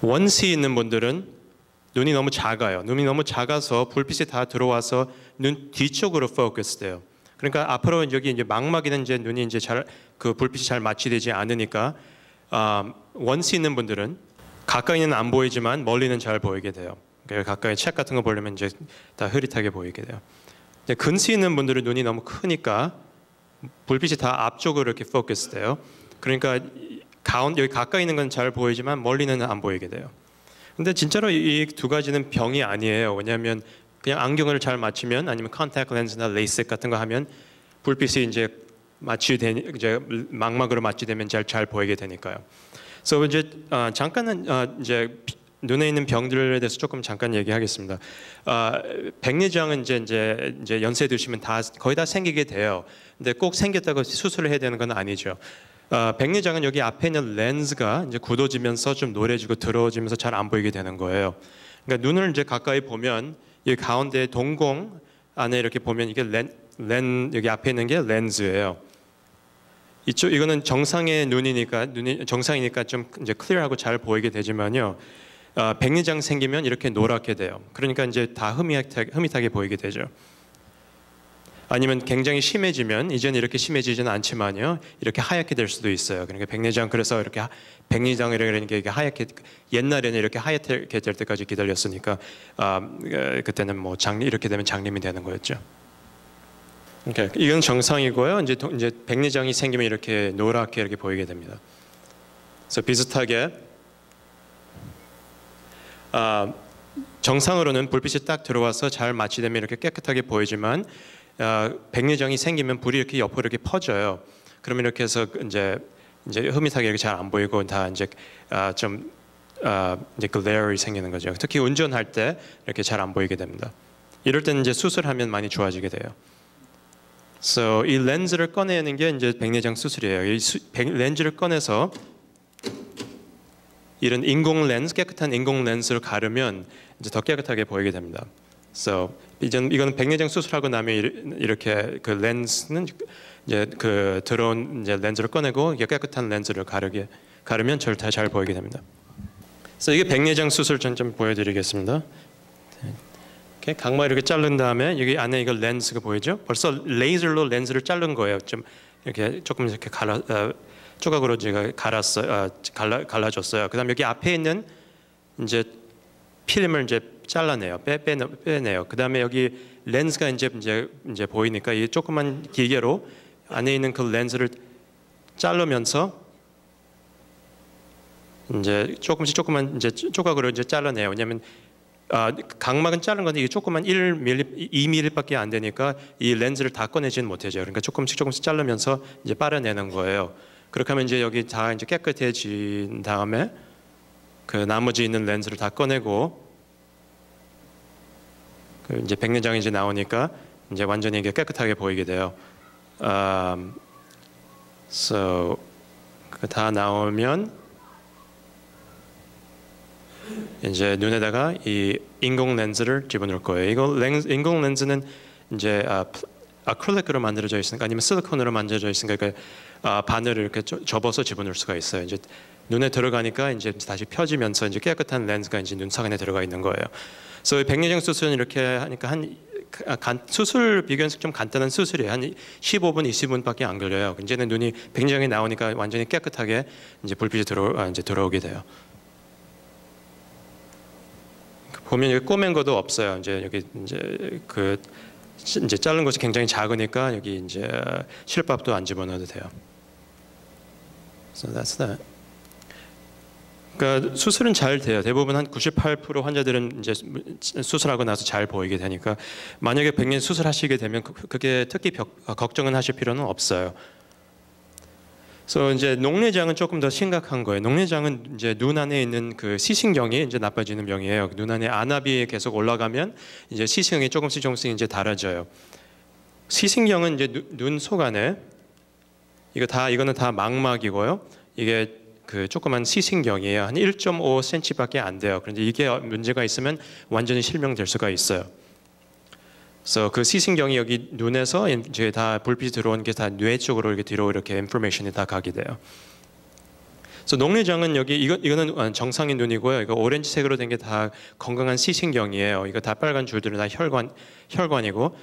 원시 있는 분들은 눈이 너무 작아요. 눈이 너무 작아서 불빛이 다 들어와서 눈 뒤쪽으로 포커스 돼요. 그러니까 앞으로 여기 이제 망막에는 이제 눈이 이제 그 불빛이 잘 마취되지 않으니까 원시 있는 분들은 가까이는 안 보이지만 멀리는 잘 보이게 돼요. 그러니까 가까이 책 같은 거 보려면 이제 다 흐릿하게 보이게 돼요. 근시 있는 분들은 눈이 너무 크니까 불빛이 다 앞쪽으로 이렇게 포커스 돼요. 그러니까 여기 가까이 있는 건 잘 보이지만 멀리는 안 보이게 돼요. 근데 진짜로 이 두 가지는 병이 아니에요. 왜냐하면 그냥 안경을 잘 맞추면 아니면 컨택트 렌즈나 레이식 같은 거 하면 불빛이 이제 이제 망막으로 마취되면 잘 보이게 되니까요. 그래서 이제 잠깐은 이제 눈에 있는 병들에 대해서 조금 잠깐 얘기하겠습니다. 백내장은 이제 연세 드시면 거의 다 생기게 돼요. 근데 꼭 생겼다고 수술을 해야 되는 건 아니죠. 백내장은 여기 앞에 있는 렌즈가 이제 굳어지면서 좀 노래지고 더러워지면서 잘 안 보이게 되는 거예요. 그러니까 눈을 이제 가까이 보면 이 가운데 동공 안에 이렇게 보면 이게 여기 앞에 있는 게 렌즈예요. 이거는 정상의 눈이 정상이니까 좀 이제 클리어하고 잘 보이게 되지만요. 백내장 생기면 이렇게 노랗게 돼요. 그러니까 이제 다 흐릿하게 보이게 되죠. 아니면 굉장히 심해지면 이제는 이렇게 심해지지는 않지만요, 이렇게 하얗게 될 수도 있어요. 그러니까 백내장, 그래서 이렇게 백내장이라는 게 하얗게, 옛날에는 이렇게 하얗게 될 때까지 기다렸으니까 그때는 뭐 이렇게 되면 장님이 되는 거였죠. 그러니까 이건 정상이고요. 이제 백내장이 생기면 이렇게 노랗게 이렇게 보이게 됩니다. 그래서 비슷하게 정상으로는 불빛이 딱 들어와서 잘 마취되면 이렇게 깨끗하게 보이지만 백내장이 생기면 불이 이렇게 옆으로 이렇게 퍼져요. 그러면 이렇게 해서 이제 흐릿하게 이렇게 잘 안 보이고 다 이제 좀 이제 글레어이 생기는 거죠. 특히 운전할 때 이렇게 잘 안 보이게 됩니다. 이럴 때는 이제 수술하면 많이 좋아지게 돼요. 그래서 이 렌즈를 꺼내는 게 이제 백내장 수술이에요. 이 렌즈를 꺼내서 이런 인공 렌즈, 깨끗한 인공 렌즈를 가르면 이제 더 깨끗하게 보이게 됩니다. 그래서 이거는 백내장 수술하고 나면 이렇게 그 렌즈는 이제 그 들어온 이제 렌즈를 꺼내고 이게 깨끗한 렌즈를 가르면 잘 보이게 됩니다. 그래서 이게 백내장 수술 좀 보여드리겠습니다. 이렇게 각막 이렇게 자른 다음에 여기 안에 이거 렌즈가 보이죠? 벌써 레이저로 렌즈를 자른 거예요. 좀 이렇게 조금 이렇게 조각으로 제가 갈라줬어요. 그다음 여기 앞에 있는 이제 필름을 이제 잘라내요. 빼내요. 그다음에 여기 렌즈가 이제 보이니까 이 조그만 기계로 안에 있는 그 렌즈를 자르면서 이제 조금만 이제 조각으로 이제 잘라내요. 왜냐하면 각막은 자른 건데 이게 조그만 1mm, 2mm밖에 안 되니까 이 렌즈를 다 꺼내지는 못하죠. 그러니까 조금씩 자르면서 이제 빨아내는 거예요. 그렇게 하면 이제 여기 다 이제 깨끗해진 다음에 그 나머지 있는 렌즈를 다 꺼내고 그 이제 백내장이 이제 나오니까 이제 완전히 이게 깨끗하게 보이게 돼요. So 다 나오면 이제 눈에다가 이 인공 렌즈를 집어넣을 거예요. 인공 렌즈는 이제 아크릴릭으로 만들어져 있으니까 아니면 실리콘으로 만들어져 있으니까 바늘을 이렇게 접어서 집어넣을 수가 있어요. 이제 눈에 들어가니까 이제 다시 펴지면서 이제 깨끗한 렌즈가 이제 눈 sak 안에 들어가 있는 거예요. 그래서 백내장 수술은 이렇게 하니까 수술 비교해서 좀 간단한 수술이에요. 한 15분, 20분밖에 안 걸려요. 이제는 눈이 백내장이 나오니까 완전히 깨끗하게 이제 불빛이 들어오게 돼요. 보면 여기 꼬맨 것도 없어요. 이제 여기 이제 자른 것이 굉장히 작으니까 여기 이제 실밥도 안 집어넣어도 돼요. So that's that. 그러니까 수술은 잘 돼요. 대부분 한 98% 환자들은 이제 수술하고 나서 잘 보이게 되니까 만약에 백내 수술하시게 되면 그게 특히 걱정은 하실 필요는 없어요. 그래서 이제 녹내장은 조금 더 심각한 거예요. 녹내장은 이제 눈 안에 있는 그 시신경이 이제 나빠지는 병이에요. 눈 안에 안압이 계속 올라가면 이제 시신경이 조금씩 이제 달아져요. 시신경은 이제 눈 속 안에 이거는 다 망막이고요. 이게 그 조그만 시신경이에요. 한 1.5cm밖에 안 돼요. 그런데 이게 문제가 있으면 완전히 실명될 수가 있어요. 그래서 그 시신경이 여기 눈에서 이제 다 불빛이 들어온 게 다 뇌 쪽으로 이렇게 뒤로 이렇게 인포메이션이 다 가게 돼요. 그래서 녹내장은 여기 이거는 정상인 눈이고요. 이거 오렌지색으로 된 게 다 건강한 시신경이에요. 이거 다 빨간 줄들은 다 혈관이고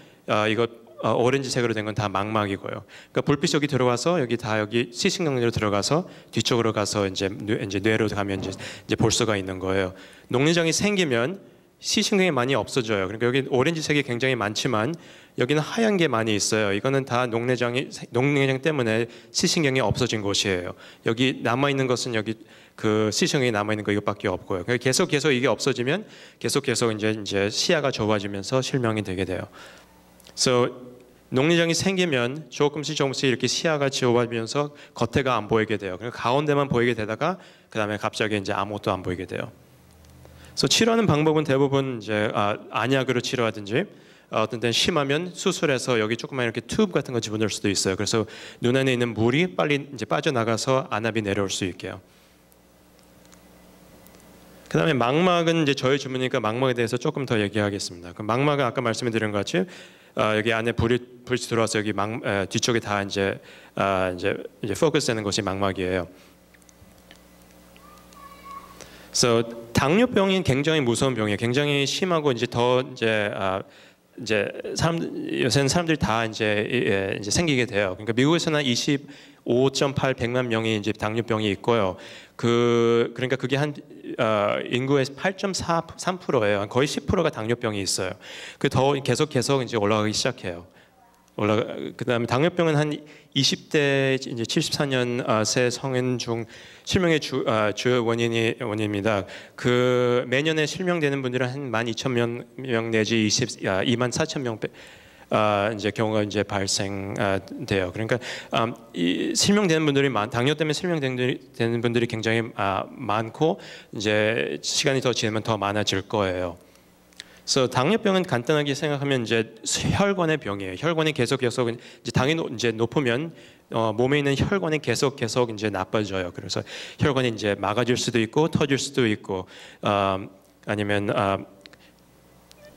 이거 오렌지색으로 된 건 다 망막이고요. 그러니까 불빛이 여기 들어와서 여기 시신경으로 들어가서 뒤쪽으로 가서 이제 뇌로 가면 이제 볼 수가 있는 거예요. 녹내장이 생기면 시신경이 많이 없어져요. 그러니까 여기 오렌지색이 굉장히 많지만 여기는 하얀 게 많이 있어요. 이거는 다 녹내장 때문에 시신경이 없어진 곳이에요. 여기 남아 있는 것은 여기 그 시신경이 남아 있는 거 이것밖에 없고요. 그러니까 계속 이게 없어지면 계속 이제 시야가 좁아지면서 실명이 되게 돼요. 그래서 녹내장이 생기면 조금씩 이렇게 시야가 좁아지면서 겉에가 안 보이게 돼요. 그러니까 가운데만 보이게 되다가 그 다음에 갑자기 이제 아무것도 안 보이게 돼요. 그래서 치료하는 방법은 대부분 이제 안약으로 치료하든지 어떤 때는 심하면 수술해서 여기 조그만 이렇게 튜브 같은 거 집어넣을 수도 있어요. 그래서 눈 안에 있는 물이 빨리 이제 빠져나가서 안압이 내려올 수 있게요. 그다음에 망막은 이제 저희 전문이니까 망막에 대해서 조금 더 얘기하겠습니다. 그 망막은 아까 말씀드린 것 같이 여기 안에 불이 들어와서 여기 뒤쪽에 다 이제 포커스되는 것이 망막이에요. 그래서 당뇨병이 굉장히 무서운 병이에요. 굉장히 심하고 이제 요새는 사람들이 다 이제 생기게 돼요. 그러니까 미국에서는 25.8 100만 명이 이제 당뇨병이 있고요. 그러니까 그게 한 인구의 8.3%예요. 거의 10%가 당뇨병이 있어요. 그 더 계속 이제 올라가기 시작해요. 그다음에 당뇨병은 한 20대 이제 74년 세 성인 중 실명의 주요 원인입니다. 그 매년에 실명되는 분들은 한 12,000명 내지 24,000명 이제 경우가 이제 발생돼요. 그러니까 이 실명되는 분들이 당뇨 때문에 실명되는 분들이 굉장히 많고 이제 시간이 더 지나면 더 많아질 거예요. 그래서 당뇨병은 간단하게 생각하면 이제 혈관의 병이에요. 혈관이 계속 이제 당이 이제 높으면 몸에 있는 혈관이 계속 이제 나빠져요. 그래서 혈관이 이제 막아질 수도 있고 터질 수도 있고 아니면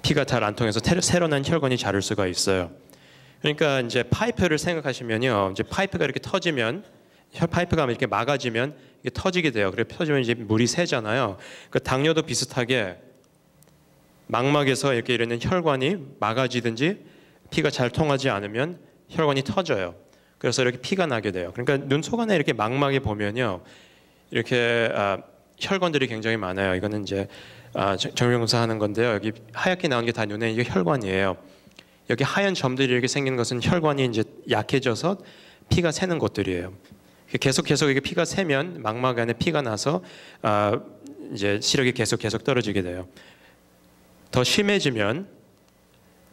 피가 잘 안 통해서 새로 난 혈관이 자를 수가 있어요. 그러니까 이제 파이프를 생각하시면요, 이제 파이프가 이렇게 터지면 파이프가 이렇게 막아지면 이게 터지게 돼요. 그래 터지면 이제 물이 새잖아요. 그 당뇨도 비슷하게 망막에서 이렇게 이러는 혈관이 막아지든지 피가 잘 통하지 않으면 혈관이 터져요. 그래서 이렇게 피가 나게 돼요. 그러니까 눈 속 안에 이렇게 망막에 보면요, 이렇게 혈관들이 굉장히 많아요. 이거는 이제 정형검사 하는 건데요. 여기 하얗게 나온 게 다 눈에 이게 혈관이에요. 여기 하얀 점들이 이렇게 생기는 것은 혈관이 이제 약해져서 피가 새는 곳들이에요. 계속 이게 피가 새면 망막 안에 피가 나서 이제 시력이 계속 떨어지게 돼요. 더 심해지면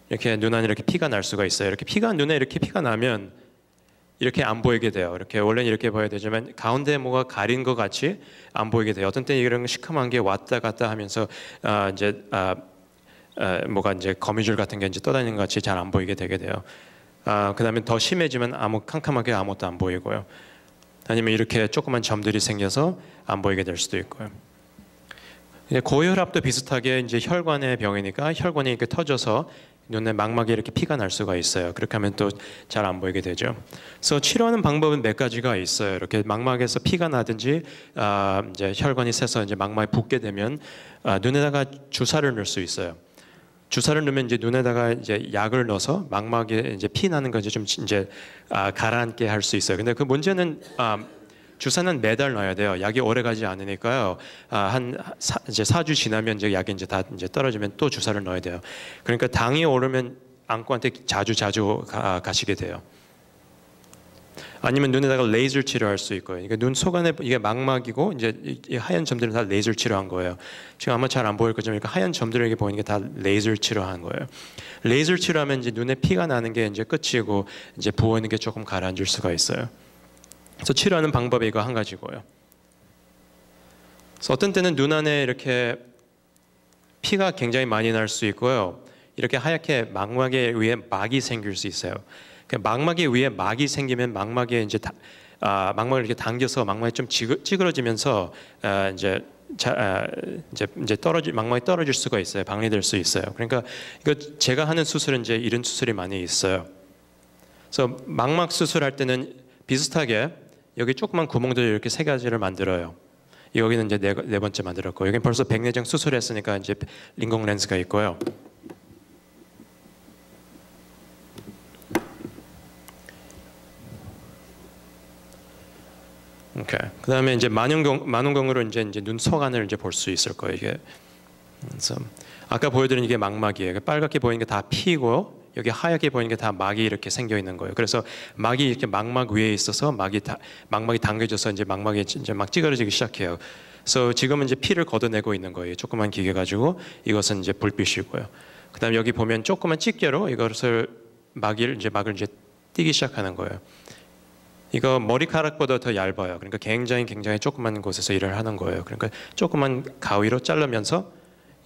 이렇게 눈 안에 이렇게 피가 날 수가 있어요. 이렇게 눈에 이렇게 피가 나면 이렇게 안 보이게 돼요. 이렇게 원래는 이렇게 보여야 되지만 가운데 뭐가 가린 것 같이 안 보이게 돼요. 어떤 때는 이런 시커먼 게 왔다 갔다 하면서 뭐가 이제 거미줄 같은 게 이제 떠다니는 것 같이 잘 안 보이게 되게 돼요. 그다음에 더 심해지면 캄캄하게 아무것도 안 보이고요. 아니면 이렇게 조그만 점들이 생겨서 안 보이게 될 수도 있고요. 고혈압도 비슷하게 이제 혈관의 병이니까 혈관이 이렇게 터져서 눈에 망막에 이렇게 피가 날 수가 있어요. 그렇게 하면 또 잘 안 보이게 되죠. 그래서 치료하는 방법은 몇 가지가 있어요. 이렇게 망막에서 피가 나든지 이제 혈관이 새서 이제 망막에 붓게 되면 눈에다가 주사를 넣을 수 있어요. 주사를 넣으면 이제 눈에다가 이제 약을 넣어서 망막에 이제 피 나는 거 좀 이제 가라앉게 할 수 있어요. 근데 그 문제는 주사는 매달 넣어야 돼요. 약이 오래 가지 않으니까요. 이제 4주 지나면 이제 약이 이제 다 이제 떨어지면 또 주사를 넣어야 돼요. 그러니까 당이 오르면 안과한테 자주 가시게 돼요. 아니면 눈에다가 레이저 치료할 수 있고요. 그러니까 눈 속 안에 이게 망막이고 이제 이 하얀 점들은 다 레이저 치료한 거예요. 지금 아마 잘 안 보일 거지만 그러니까 하얀 점들을 이렇게 보이는 게 다 레이저 치료한 거예요. 레이저 치료하면 이제 눈에 피가 나는 게 이제 끝이고 이제 부어 있는 게 조금 가라앉을 수가 있어요. 그래서 치료하는 방법이 이거 한 가지고요. 그래서 어떤 때는 눈 안에 이렇게 피가 굉장히 많이 날 수 있고요. 이렇게 하얗게 망막에 위에 막이 생길 수 있어요. 망막에 위에 막이 생기면 망막에 이제 망막을 이렇게 당겨서 망막이 좀 찌그러지면서 이제 망막이 떨어질 수가 있어요. 박리될 수 있어요. 그러니까 이거 제가 하는 수술은 이제 이런 수술이 많이 있어요. 그래서 망막 수술할 때는 비슷하게 여기 조그만 구멍들 이렇게 세 가지를 만들어요. 여기는 이제 네 번째 만들었고, 여기 벌써 백내장 수술했으니까 이제 인공 렌즈가 있고요. 오케이. 그다음에 이제 만원경으로 이제 눈 속안을 이제 볼 수 있을 거예요. 이게. 그래서 아까 보여드린 이게 망막이에요. 빨갛게 보이는 게 다 피고 여기 하얗게 보이는 게 다 막이 이렇게 생겨 있는 거예요. 그래서 막이 이렇게 망막 위에 있어서 망막이 당겨져서 이제 망막이 이제 막 찌그러지기 시작해요. 그래서 지금은 이제 피를 걷어내고 있는 거예요. 조그만 기계 가지고. 이것은 이제 불빛이고요. 그다음에 여기 보면 조그만 집게로 이것을 막을 이제 띄기 시작하는 거예요. 이거 머리카락보다 더 얇아요. 그러니까 굉장히 조그만 곳에서 일을 하는 거예요. 그러니까 조그만 가위로 자르면서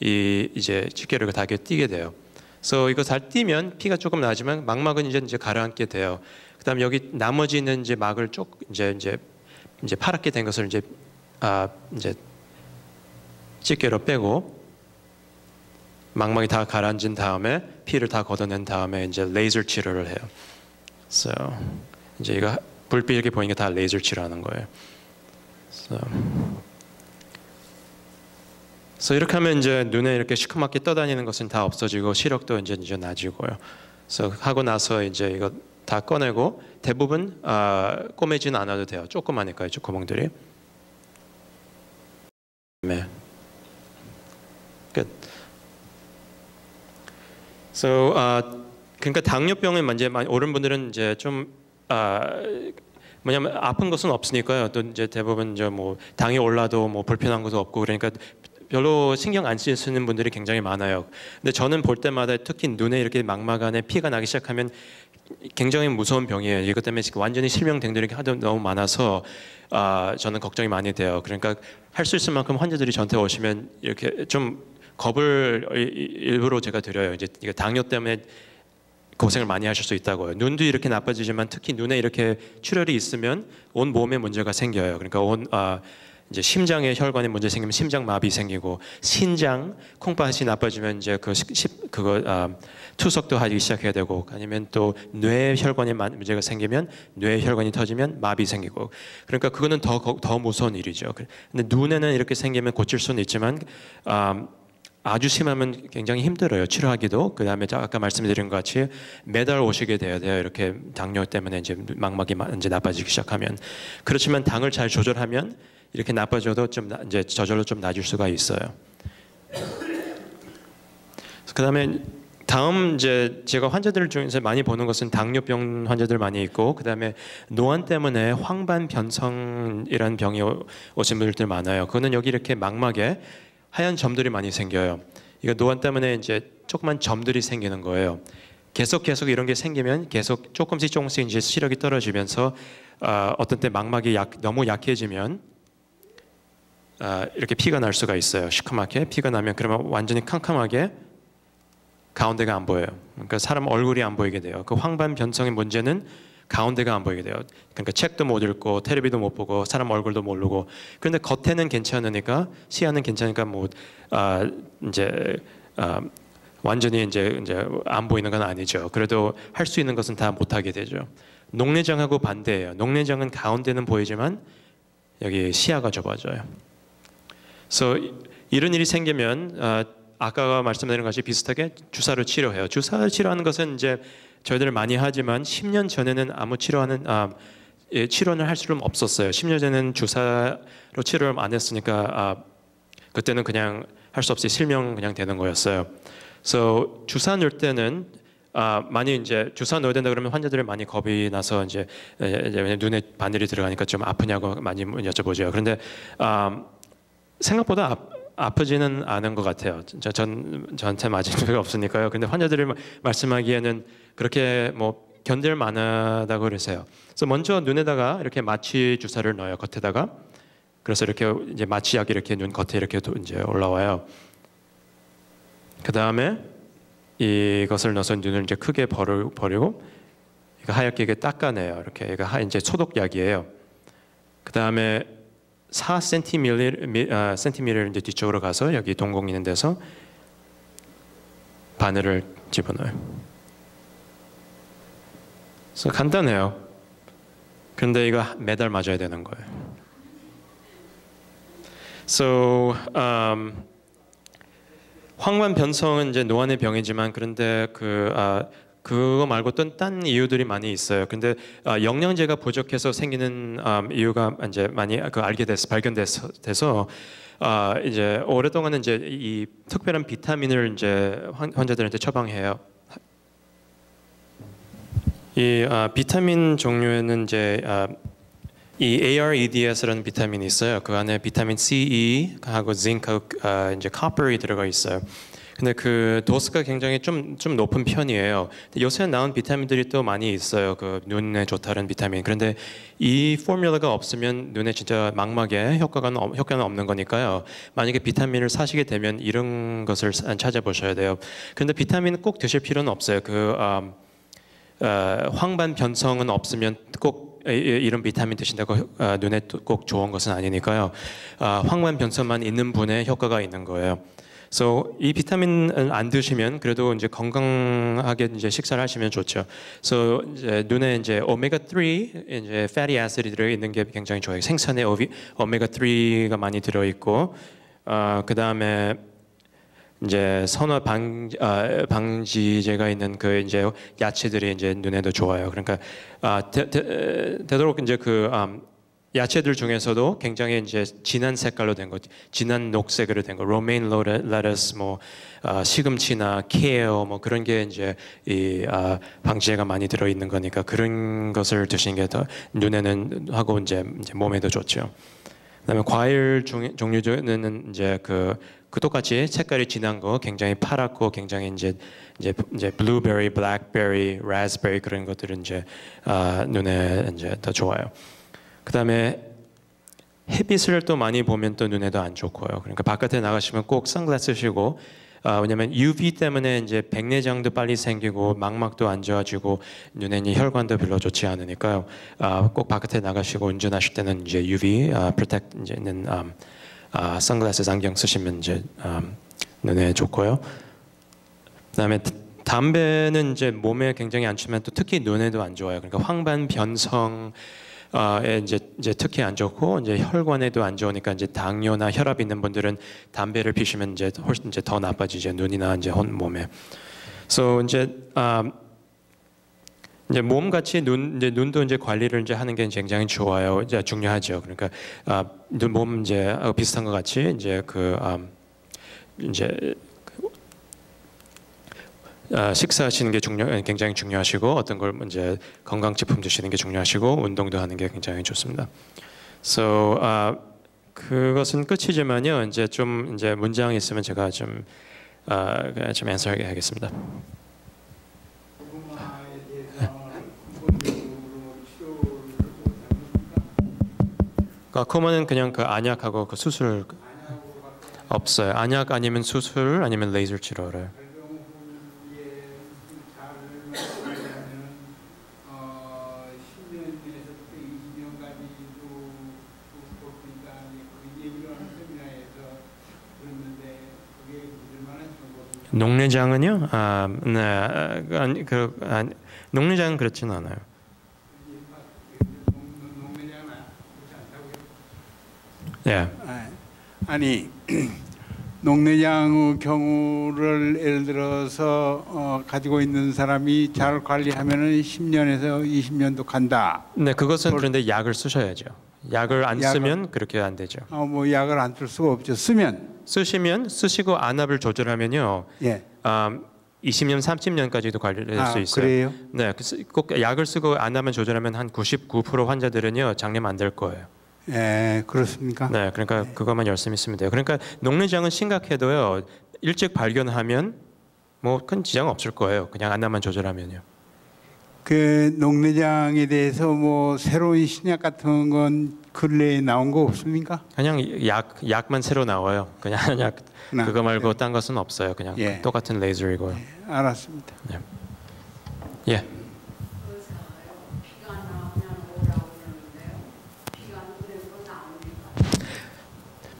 이제 집게를 다 띄게 돼요. 그래서 이거 잘 띄면 피가 조금 나지만 망막은 이제 가라앉게 돼요. 그다음 여기 나머지 있는 이제 막을 이제 파랗게 된 것을 이제 집게로 빼고 망막이 다 가라앉은 다음에 피를 다 걷어낸 다음에 이제 레이저 치료를 해요. 그래서 이제 이거 불빛 이렇게 보이는 게 다 레이저 치료하는 거예요. 그래서 이렇게 하면 이제 눈에 이렇게 시커멓게 떠다니는 것은 다 없어지고 시력도 이제 낮아지고요. 그래서 하고 나서 이제 이거 다 꺼내고 대부분 꼬매지는 않아도 돼요. 조그마니까요, 구멍들이. 네. 끝. So 그러니까 당뇨병에 이제 오른 분들은 이제 좀 뭐냐면 아픈 것은 없으니까요. 또 이제 대부분 이제 뭐 당이 올라도 뭐 불편한 것도 없고 그러니까 별로 신경 안 쓰시는 분들이 굉장히 많아요. 근데 저는 볼 때마다 특히 눈에 이렇게 망막 안에 피가 나기 시작하면 굉장히 무서운 병이에요. 이것 때문에 완전히 실명된 분들이 너무 많아서 저는 걱정이 많이 돼요. 그러니까 할 수 있을 만큼 환자들이 저한테 오시면 이렇게 좀 겁을 일부러 제가 드려요. 이제 이거 당뇨 때문에 고생을 많이 하실 수 있다고요. 눈도 이렇게 나빠지지만 특히 눈에 이렇게 출혈이 있으면 온 몸에 문제가 생겨요. 그러니까 이제 심장에 혈관에 문제 생기면 심장마비 생기고 신장 콩팥이 나빠지면 이제 투석도 하기 시작해야 되고 아니면 또 뇌 혈관에 문제가 생기면 뇌 혈관이 터지면 마비 생기고 그러니까 그거는 더 무서운 일이죠. 근데 눈에는 이렇게 생기면 고칠 수는 있지만 아주 심하면 굉장히 힘들어요. 치료하기도. 그다음에 아까 말씀드린 것 같이 매달 오시게 돼요. 이렇게 당뇨 때문에 이제 망막이 이제 나빠지기 시작하면. 그렇지만 당을 잘 조절하면 이렇게 나빠져도 좀 이제 저절로 좀 나아질 수가 있어요. 그다음에 다음 이제 제가 환자들 중에서 많이 보는 것은 당뇨병 환자들 많이 있고 그다음에 노안 때문에 황반 변성이라는 병이 오신 분들 많아요. 그거는 여기 이렇게 망막에 하얀 점들이 많이 생겨요. 이거 노안 때문에 이제 조그만 점들이 생기는 거예요. 계속 이런 게 생기면 계속 조금씩 이제 시력이 떨어지면서 어떤 때 망막이 너무 약해지면 이렇게 피가 날 수가 있어요. 시커멓게 피가 나면 그러면 완전히 캄캄하게 가운데가 안 보여요. 그러니까 사람 얼굴이 안 보이게 돼요. 그 황반 변성의 문제는 가운데가 안 보이게 돼요. 그러니까 책도 못 읽고 텔레비도 못 보고 사람 얼굴도 모르고 그런데 겉에는 괜찮으니까 시야는 괜찮으니까 뭐 완전히 이제 안 보이는 건 아니죠. 그래도 할 수 있는 것은 다 못 하게 되죠. 녹내장하고 반대예요. 녹내장은 가운데는 보이지만 여기 시야가 좁아져요. 그래서 이런 일이 생기면 아까 말씀드린 것이 비슷하게 주사를 치료해요. 주사를 치료하는 것은 이제 저희들 많이 하지만 10년 전에는 아무 치료는 할 수는 없었어요. 10년 전에는 주사로 치료를 안 했으니까 그때는 그냥 할 수 없이 실명 그냥 되는 거였어요. 그래서 주사 넣을 때는 많이 이제 주사 넣어야 된다 그러면 환자들이 많이 겁이 나서 이제 눈에 바늘이 들어가니까 좀 아프냐고 많이 여쭤보죠. 그런데 생각보다 아프지는 않은 것 같아요. 저한테 맞은 적이 없으니까요. 근데 환자들이 말씀하기에는 그렇게 뭐 견딜 만하다고 그러세요. 그래서 먼저 눈에다가 이렇게 마취 주사를 넣어요. 겉에다가. 그래서 이렇게 이제 마취약이 이렇게 눈 겉에 이렇게 이제 올라와요. 그 다음에 이것을 넣어서 눈을 이제 크게 버리고 이거 하얗게 이게 닦아내요. 이렇게 이거 이제 소독약이에요. 그 다음에 4cm 이제 뒤쪽으로 가서 여기 동공 있는 데서 바늘을 집어넣어요. 그래서 간단해요. 근데 이거 매달 맞아야 되는 거예요. So 황반 변성은 이제 노안의 병이지만 그런데 그거 말고 또 딴 이유들이 많이 있어요. 근데 영양제가 부족해서 생기는 이유가 이제 많이 발견돼서 이제 오랫동안은 이제 이 특별한 비타민을 이제 환자들한테 처방해요. 이 비타민 종류에는 이제 이 AREDS라는 비타민이 있어요. 그 안에 비타민 C하고 zinc, 이제 copper이 들어가 있어요. 근데 그 도수가 굉장히 좀 높은 편이에요. 근데 요새 나온 비타민들이 또 많이 있어요. 그 눈에 좋다는 비타민. 그런데 이 포뮬러가 없으면 눈에 진짜 망막에 효과는 없는 거니까요. 만약에 비타민을 사시게 되면 이런 것을 찾아보셔야 돼요. 그런데 비타민은 꼭 드실 필요는 없어요. 황반 변성은 없으면 꼭 이런 비타민 드신다고 눈에 꼭 좋은 것은 아니니까요. 황반 변성만 있는 분의 효과가 있는 거예요. So 이 비타민을 안 드시면 그래도 이제 건강하게 이제 식사를 하시면 좋죠. So 이제 눈에 이제 오메가 3 이제 fatty acid이 들어 있는 게 굉장히 좋아요. 생선에 오메가 3가 많이 들어 있고, 그 다음에 이제 선호 방지제가 있는 그 이제 야채들이 이제 눈에도 좋아요. 그러니까 되도록 이제 야채들 중에서도 굉장히 이제 진한 색깔로 된 거, 진한 녹색으로 된 거, 로메인 레터스, 뭐 시금치나 케어, 뭐 그런 게 이제 이 방지제가 많이 들어 있는 거니까 그런 것을 드시는 게 더 눈에는 하고 이제 몸에도 좋죠. 그다음에 과일 종류는 이제 그 똑같이 색깔이 진한 거, 굉장히 파랗고 굉장히 이제 블루베리, 블랙베리, 라스베리 그런 것들은 이제 눈에 이제 더 좋아요. 그다음에 햇빛을 또 많이 보면 또 눈에도 안 좋고요. 그러니까 바깥에 나가시면 꼭 선글라스 쓰시고, 왜냐면 UV 때문에 이제 백내장도 빨리 생기고 망막도 안 좋아지고 눈에 혈관도 별로 좋지 않으니까요. 꼭 바깥에 나가시고 운전하실 때는 이제 UV 프로텍트 이제는 선글라스 안경 쓰시면 이제 눈에 좋고요. 그다음에 담배는 이제 몸에 굉장히 안 좋지만 또 특히 눈에도 안 좋아요. 그러니까 황반 변성 이제 특히 안 좋고 이제 혈관에도 안 좋으니까 이제 당뇨나 혈압 있는 분들은 담배를 피시면 이제 훨씬 이제 더 나빠지죠. 눈이나 이제 몸에. So 이제 몸 같이 눈도 이제 관리를 이제 하는 게 굉장히 좋아요. 이제 중요하죠. 그러니까 몸 이제 비슷한 것 같이 이제 식사하시는 게 굉장히 중요하시고 어떤 걸 이제 건강식품 드시는 게 중요하시고 운동도 하는 게 굉장히 좋습니다. So 그것은 끝이지만요. 이제 문장이 있으면 제가 좀 answer 하겠습니다. 코마는 그냥 안약하고 수술 없어요. 안약 아니면 수술 아니면 레이저 치료를. 녹내장은요? 네, 녹내장은 그렇지는 않아요. 예. 아니 녹내장의 경우를 예를 들어서 가지고 있는 사람이 잘 관리하면은 10년에서 20년도 간다. 네, 그것은 그런데 약을 쓰셔야죠. 약을 안 쓰면 그렇게 안 되죠. 뭐 약을 안 쓸 수가 없죠. 쓰시고 안압을 조절하면요. 예. 20년, 30년까지도 관리할 수 있어요. 그래요? 네, 꼭 약을 쓰고 안압을 조절하면 한 99% 환자들은요 장염 안 될 거예요. 예, 그렇습니까? 네, 그러니까 그것만 열심히 쓰면 돼요. 그러니까 녹내장은 심각해도요 일찍 발견하면 뭐 큰 지장 없을 거예요. 그냥 안압만 조절하면요. 그 녹내장에 대해서 뭐 새로운 신약 같은 건 근래에 나온 거 없습니까? 그냥 약만 새로 나와요. 그냥 약 그거 말고 딴 것은 없어요. 그냥 똑같은 레이저이고요. 알았습니다. 네. 예.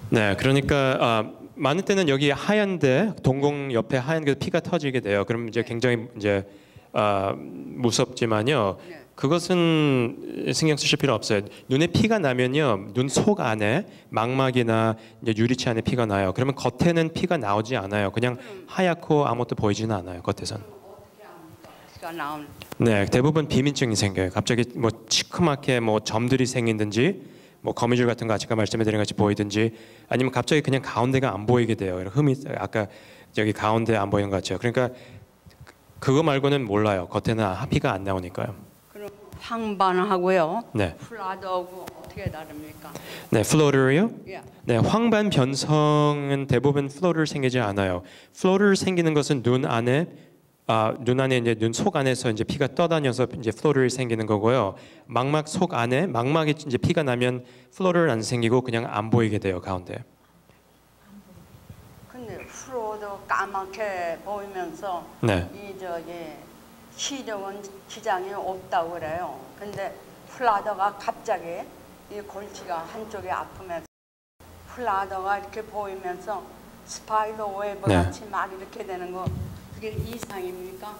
네, 그러니까 많은 때는 여기 하얀데 동공 옆에 하얀 게 피가 터지게 돼요. 그럼 이제 굉장히 이제 무섭지만요. 그것은 신경 쓰실 필요 없어요. 눈에 피가 나면요, 눈 속 안에 망막이나 이제 유리체 안에 피가 나요. 그러면 겉에는 피가 나오지 않아요. 그냥 하얗고 아무것도 보이지는 않아요. 겉에선. 피가 나온. 네, 대부분 비민증이 생겨요. 갑자기 뭐 시커멓게 뭐 점들이 생기든지, 뭐 거미줄 같은 거 아까 말씀드린 같이 보이든지, 아니면 갑자기 그냥 가운데가 안 보이게 돼요. 흠이 아까 저기 가운데 안 보이는 것 같죠. 그러니까 그거 말고는 몰라요. 겉에는 피가 안 나오니까요. 그럼 황반하고요. 네. 플라더하고 어떻게 다릅니까? 네, 플로터요? 예. 네, 황반 변성은 대부분 플로터 생기지 않아요. 플로터 생기는 것은 눈 안에 이제 눈 속 안에서 이제 피가 떠다녀서 이제 플로터가 생기는 거고요. 망막 속 안에 망막에 이제 피가 나면 플로터는 안 생기고 그냥 안 보이게 돼요, 가운데. 근데 플로도 까맣게 보이면서 네. 이 저기 시력은 지장이 없다고 그래요. 근데 플라더가 갑자기 이 골치가 한쪽이 아프면서 플라더가 이렇게 보이면서 스파이더 웨브 네. 같이 막 이렇게 되는 거 그게 이상입니까?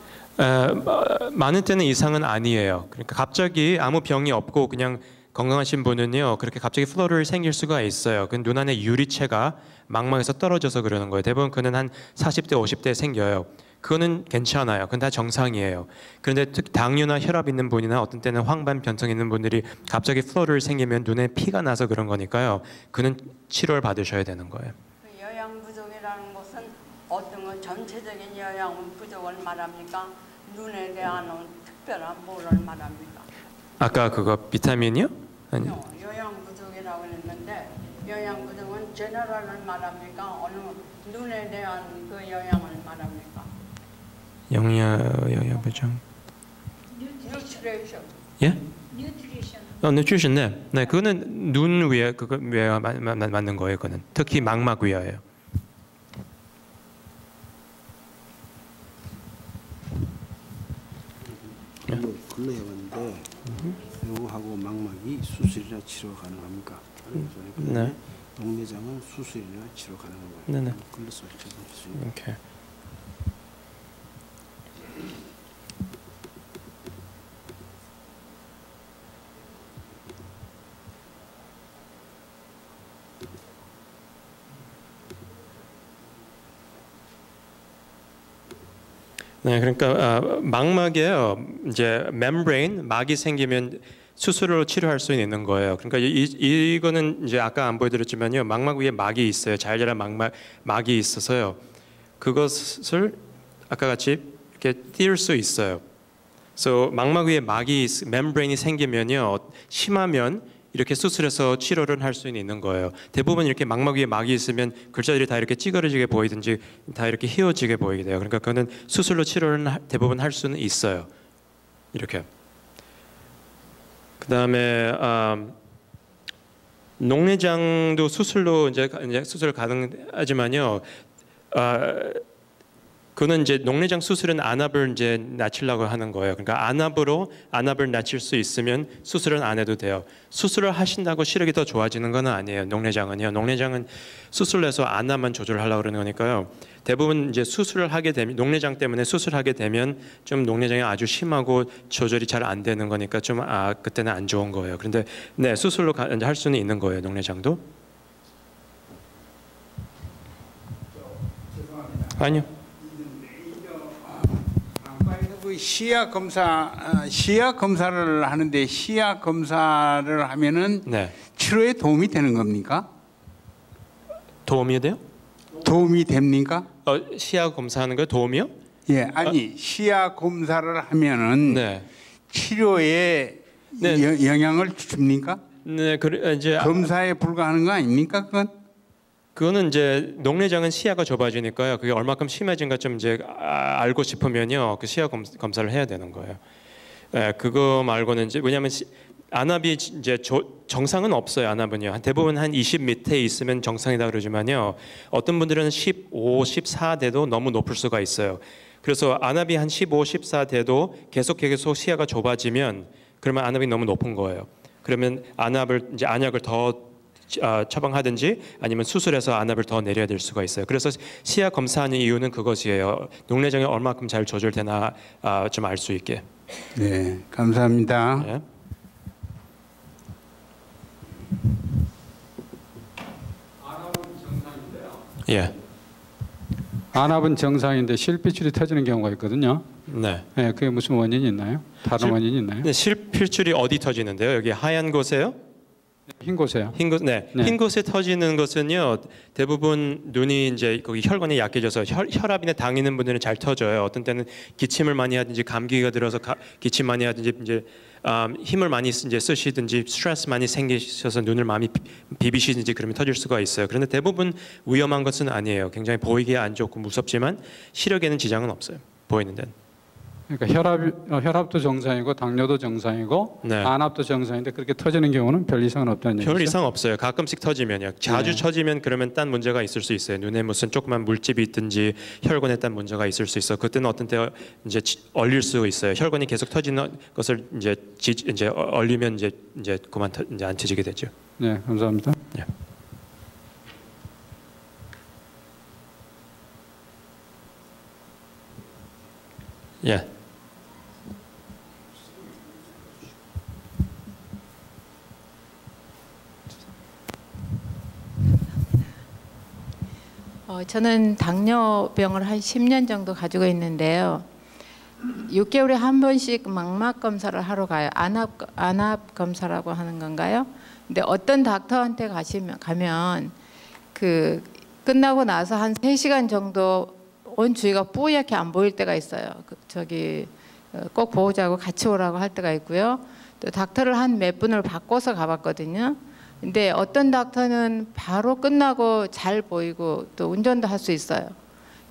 많은 때는 이상은 아니에요. 그러니까 갑자기 아무 병이 없고 그냥 건강하신 분은요, 그렇게 갑자기 플로터가 생길 수가 있어요. 그 눈 안에 유리체가 망막에서 떨어져서 그러는 거예요. 대부분 그는 한 40대, 50대에 생겨요. 그거는 괜찮아요. 그건 다 정상이에요. 그런데 특히 당뇨나 혈압 있는 분이나 어떤 때는 황반 변성 있는 분들이 갑자기 플로터가 생기면 눈에 피가 나서 그런 거니까요. 그는 치료를 받으셔야 되는 거예요. 그 영양 부족이라는 것은 어떤 건 전체적인 영양 부족을 말합니까? 눈에 대한 특별한 뭐를 말합니까? 아까 그거 비타민이요? 아니. 영양 부족이라고 했는데 영양 부족은 제너럴을 말합니까? 어느 눈에 대한 그 영양을 말합니까? 영양 부족. 뉴트리션. 예? 뉴트리션. 네. 네, 그거는 눈 위에 그거 위에 맞는 거예요. 그거는 특히 망막 위에요. 글로 해봤는데 뇌하고 망막이 수술이나 치료 가능합니까? 네. 녹내장은 수술이나 치료 가능한가요? 네네. 글로 써주실 수 있나요? 오케이. 네, 그러니까 망막에요. 이제 멤브레인 막이 생기면 수술로 치료할 수 있는 거예요. 그러니까 이거는 이제 아까 안 보여드렸지만요, 망막 위에 막이 있어요. 잘 자란 막이 있어서요. 그것을 아까 같이 이렇게 띄울 수 있어요. 그래서 망막 위에 멤브레인이 생기면요, 심하면 이렇게 수술해서 치료를 할 수 있는 거예요. 대부분 이렇게 망막 위에 막이 있으면 글자들이 다 이렇게 찌그러지게 보이든지 다 이렇게 휘어지게 보이게 돼요. 그러니까 그거는 수술로 치료를 대부분 할 수는 있어요. 이렇게. 그 다음에 녹내장도 수술로 이제 수술 가능하지만요. 그는 이제 녹내장 수술은 안압을 이제 낮추려고 하는 거예요. 그러니까 안압을 낮출 수 있으면 수술은 안 해도 돼요. 수술을 하신다고 시력이 더 좋아지는 건 아니에요. 녹내장은요. 녹내장은 수술해서 안압만 조절하려고 그러는 거니까요. 대부분 이제 수술을 하게 되면 녹내장 때문에 수술하게 되면 좀 녹내장이 아주 심하고 조절이 잘 안 되는 거니까 좀 그때는 안 좋은 거예요. 그런데 네, 수술로 이제 할 수는 있는 거예요. 녹내장도. 아니요. 시약 검사를 하는데 시약 검사를 하면은 네. 치료에 도움이 되는 겁니까? 도움이 돼요? 도움이 됩니까? 시약 검사하는 거에 도움이요? 예, 아니 시약 검사를 하면은 네. 치료에 네. 영향을 줍니까? 네, 이제 검사에 불과하는 거 아닙니까? 그거는 이제 녹내장은 시야가 좁아지니까요. 그게 얼마큼 심해진가 좀 이제 알고 싶으면요, 그 시야 검사를 해야 되는 거예요. 네, 그거 말고는 이제 왜냐하면 안압이 이제 정상은 없어요. 안압은요. 대부분 한 20 밑에 있으면 정상이다 그러지만요. 어떤 분들은 15, 14 돼도 너무 높을 수가 있어요. 그래서 안압이 한 15, 14 돼도 계속 시야가 좁아지면 그러면 안압이 너무 높은 거예요. 그러면 안압을 이제 안약을 더 처방하든지 아니면 수술해서 안압을 더 내려야 될 수가 있어요. 그래서 시약 검사하는 이유는 그것이에요. 녹내장이 얼마큼 잘 조절되나 좀 알 수 있게. 네, 감사합니다. 예. 예. 안압은 정상인데 실핏줄이 터지는 경우가 있거든요. 네. 네, 그게 무슨 원인이 있나요? 다른 원인이 있나요? 네, 실핏줄이 어디 터지는데요? 여기 하얀 곳에요? 흰 곳에요. 흰 곳, 네. 네. 흰 곳에 터지는 것은요, 대부분 눈이 이제 거기 혈관이 약해져서 혈압이나 당 있는 분들은 잘 터져요. 어떤 때는 기침을 많이 하든지 감기가 들어서 기침 많이 하든지 이제 힘을 많이 이제 쓰시든지 스트레스 많이 생기셔서 눈을 많이 비비시든지 그러면 터질 수가 있어요. 그런데 대부분 위험한 것은 아니에요. 굉장히 보이기에 안 좋고 무섭지만 시력에는 지장은 없어요. 보이는 데는. 그러니까 혈압도 정상이고 당뇨도 정상이고 네. 안압도 정상인데 그렇게 터지는 경우는 별 이상은 없다는 얘기죠. 별 이상 없어요. 가끔씩 터지면요. 자주 네. 터지면 그러면 딴 문제가 있을 수 있어요. 눈에 무슨 조그만 물집이 있든지 혈관에 딴 문제가 있을 수 있어. 그때는 어떤 때 이제 얼릴 수 있어요. 혈관이 계속 터지는 것을 이제 얼리면 이제 그만 이제 안 터지게 되죠. 네, 감사합니다. 예. 예. 저는 당뇨병을 한 10년 정도 가지고 있는데요. 6개월에 한 번씩 망막 검사를 하러 가요. 안압 검사라고 하는 건가요? 근데 어떤 닥터한테 가면 그 끝나고 나서 한 3시간 정도 온 주위가 뿌옇게 안 보일 때가 있어요. 꼭 보호자하고 같이 오라고 할 때가 있고요. 또 닥터를 한 몇 분을 바꿔서 가봤거든요. 근데 어떤 닥터는 바로 끝나고 잘 보이고 또 운전도 할 수 있어요.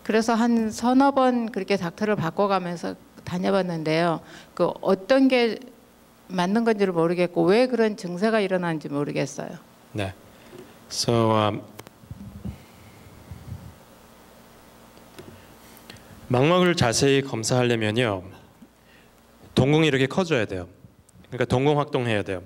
그래서 한 서너 번 그렇게 닥터를 바꿔가면서 다녀봤는데요. 그 어떤 게 맞는 건지를 모르겠고 왜 그런 증세가 일어나는지 모르겠어요. 네. So 망막을 자세히 검사하려면요. 동공이 이렇게 커져야 돼요. 그러니까 동공 확동해야 돼요.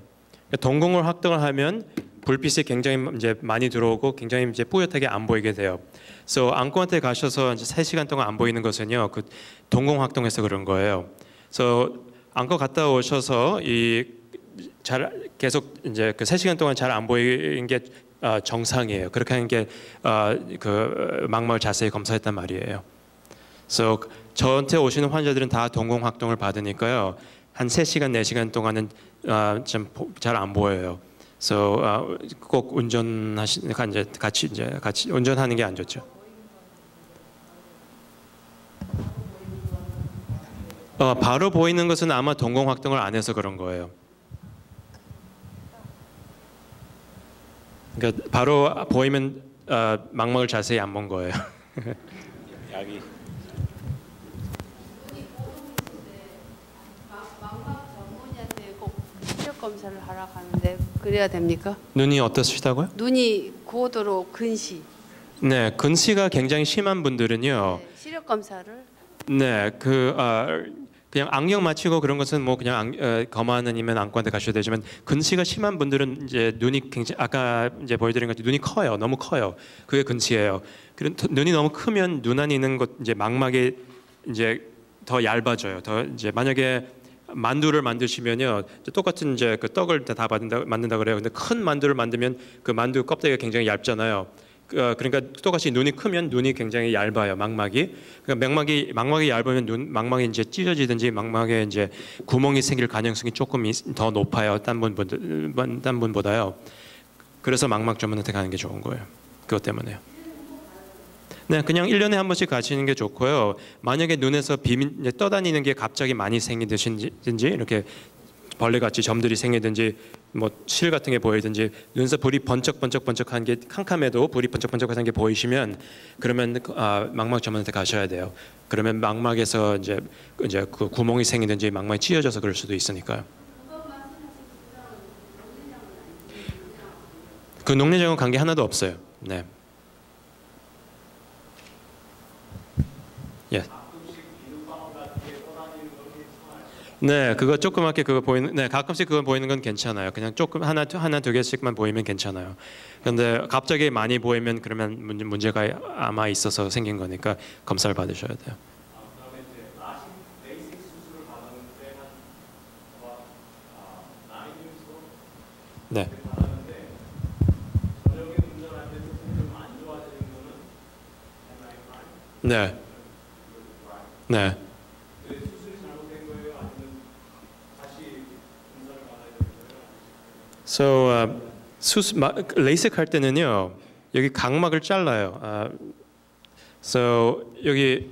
동공을 확동을 하면 불빛이 굉장히 이제 많이 들어오고 굉장히 이제 뿌옇게 안 보이게 돼요. 그래서 안과한테 가셔서 이제 3시간 동안 안 보이는 것은요, 그 동공 확동해서 그런 거예요. 그래서 안과 갔다 오셔서 계속 이제 그 3시간 동안 잘 안 보이는 게 정상이에요. 그렇게 하는 게 그 망막을 자세히 검사했단 말이에요. 그래서 저한테 오시는 환자들은 다 동공 확동을 받으니까요. 한 3시간, 4시간 동안은 좀 잘 안 보여요. 그래서 꼭 운전하시니까 이제 같이 운전하는 게 안 좋죠. 바로 보이는 것은 아마 동공 확동을 안 해서 그런 거예요. 그러니까 바로 보이면 망막을 자세히 안 본 거예요. 약이. 검사를 하러 가는데 그래야 됩니까? 눈이 어떠시다고요? 눈이 고도로 근시. 네, 근시가 굉장히 심한 분들은요. 네, 시력 검사를. 네, 그냥 안경 맞추고 그런 것은 뭐 그냥 검하느니면 안과한테 가셔야 되지만 근시가 심한 분들은 이제 눈이 굉장히 아까 이제 보여드린 것처럼 눈이 커요, 너무 커요. 그게 근시예요. 그런 눈이 너무 크면 눈 안에 있는 것 이제 망막이 이제 더 얇아져요. 더 이제 만약에 만두를 만드시면요 똑같은 이제 그 떡을 다 만든다 그래요. 근데 큰 만두를 만들면 그 만두 껍데기가 굉장히 얇잖아요. 그러니까 똑같이 눈이 크면 눈이 굉장히 얇아요. 망막이. 그러니까 망막이 얇으면 망막이 이제 찢어지든지 망막에 이제 구멍이 생길 가능성이 조금 더 높아요. 딴 분보다요. 그래서 망막 전문한테 가는 게 좋은 거예요. 그것 때문에요. 네, 그냥 1년에 한 번씩 가시는 게 좋고요. 만약에 눈에서 떠다니는 게 갑자기 많이 생기든지 이렇게 벌레같이 점들이 생기든지 뭐 실 같은 게 보이든지 눈에서 불이 번쩍번쩍한 게 캄캄해도 불이 번쩍번쩍한 게 보이시면 그러면 망막 전문한테 가셔야 돼요. 그러면 망막에서 이제 그 구멍이 생기든지 망막이 찢어져서 그럴 수도 있으니까요. 그 녹내장은 관계 하나도 없어요. 네. 예. 네, 그거 조그맣게 그거 보이는, 네, 가끔씩 그거 보이는 건 괜찮아요. 그냥 조금 하나 두 개씩만 보이면 괜찮아요. 그런데 갑자기 많이 보이면 그러면 문제가 아마 있어서 생긴 거니까 검사를 받으셔야 돼요. 네. 네. 네. So 레이식 할 때는요 여기 각막을 잘라요. So 여기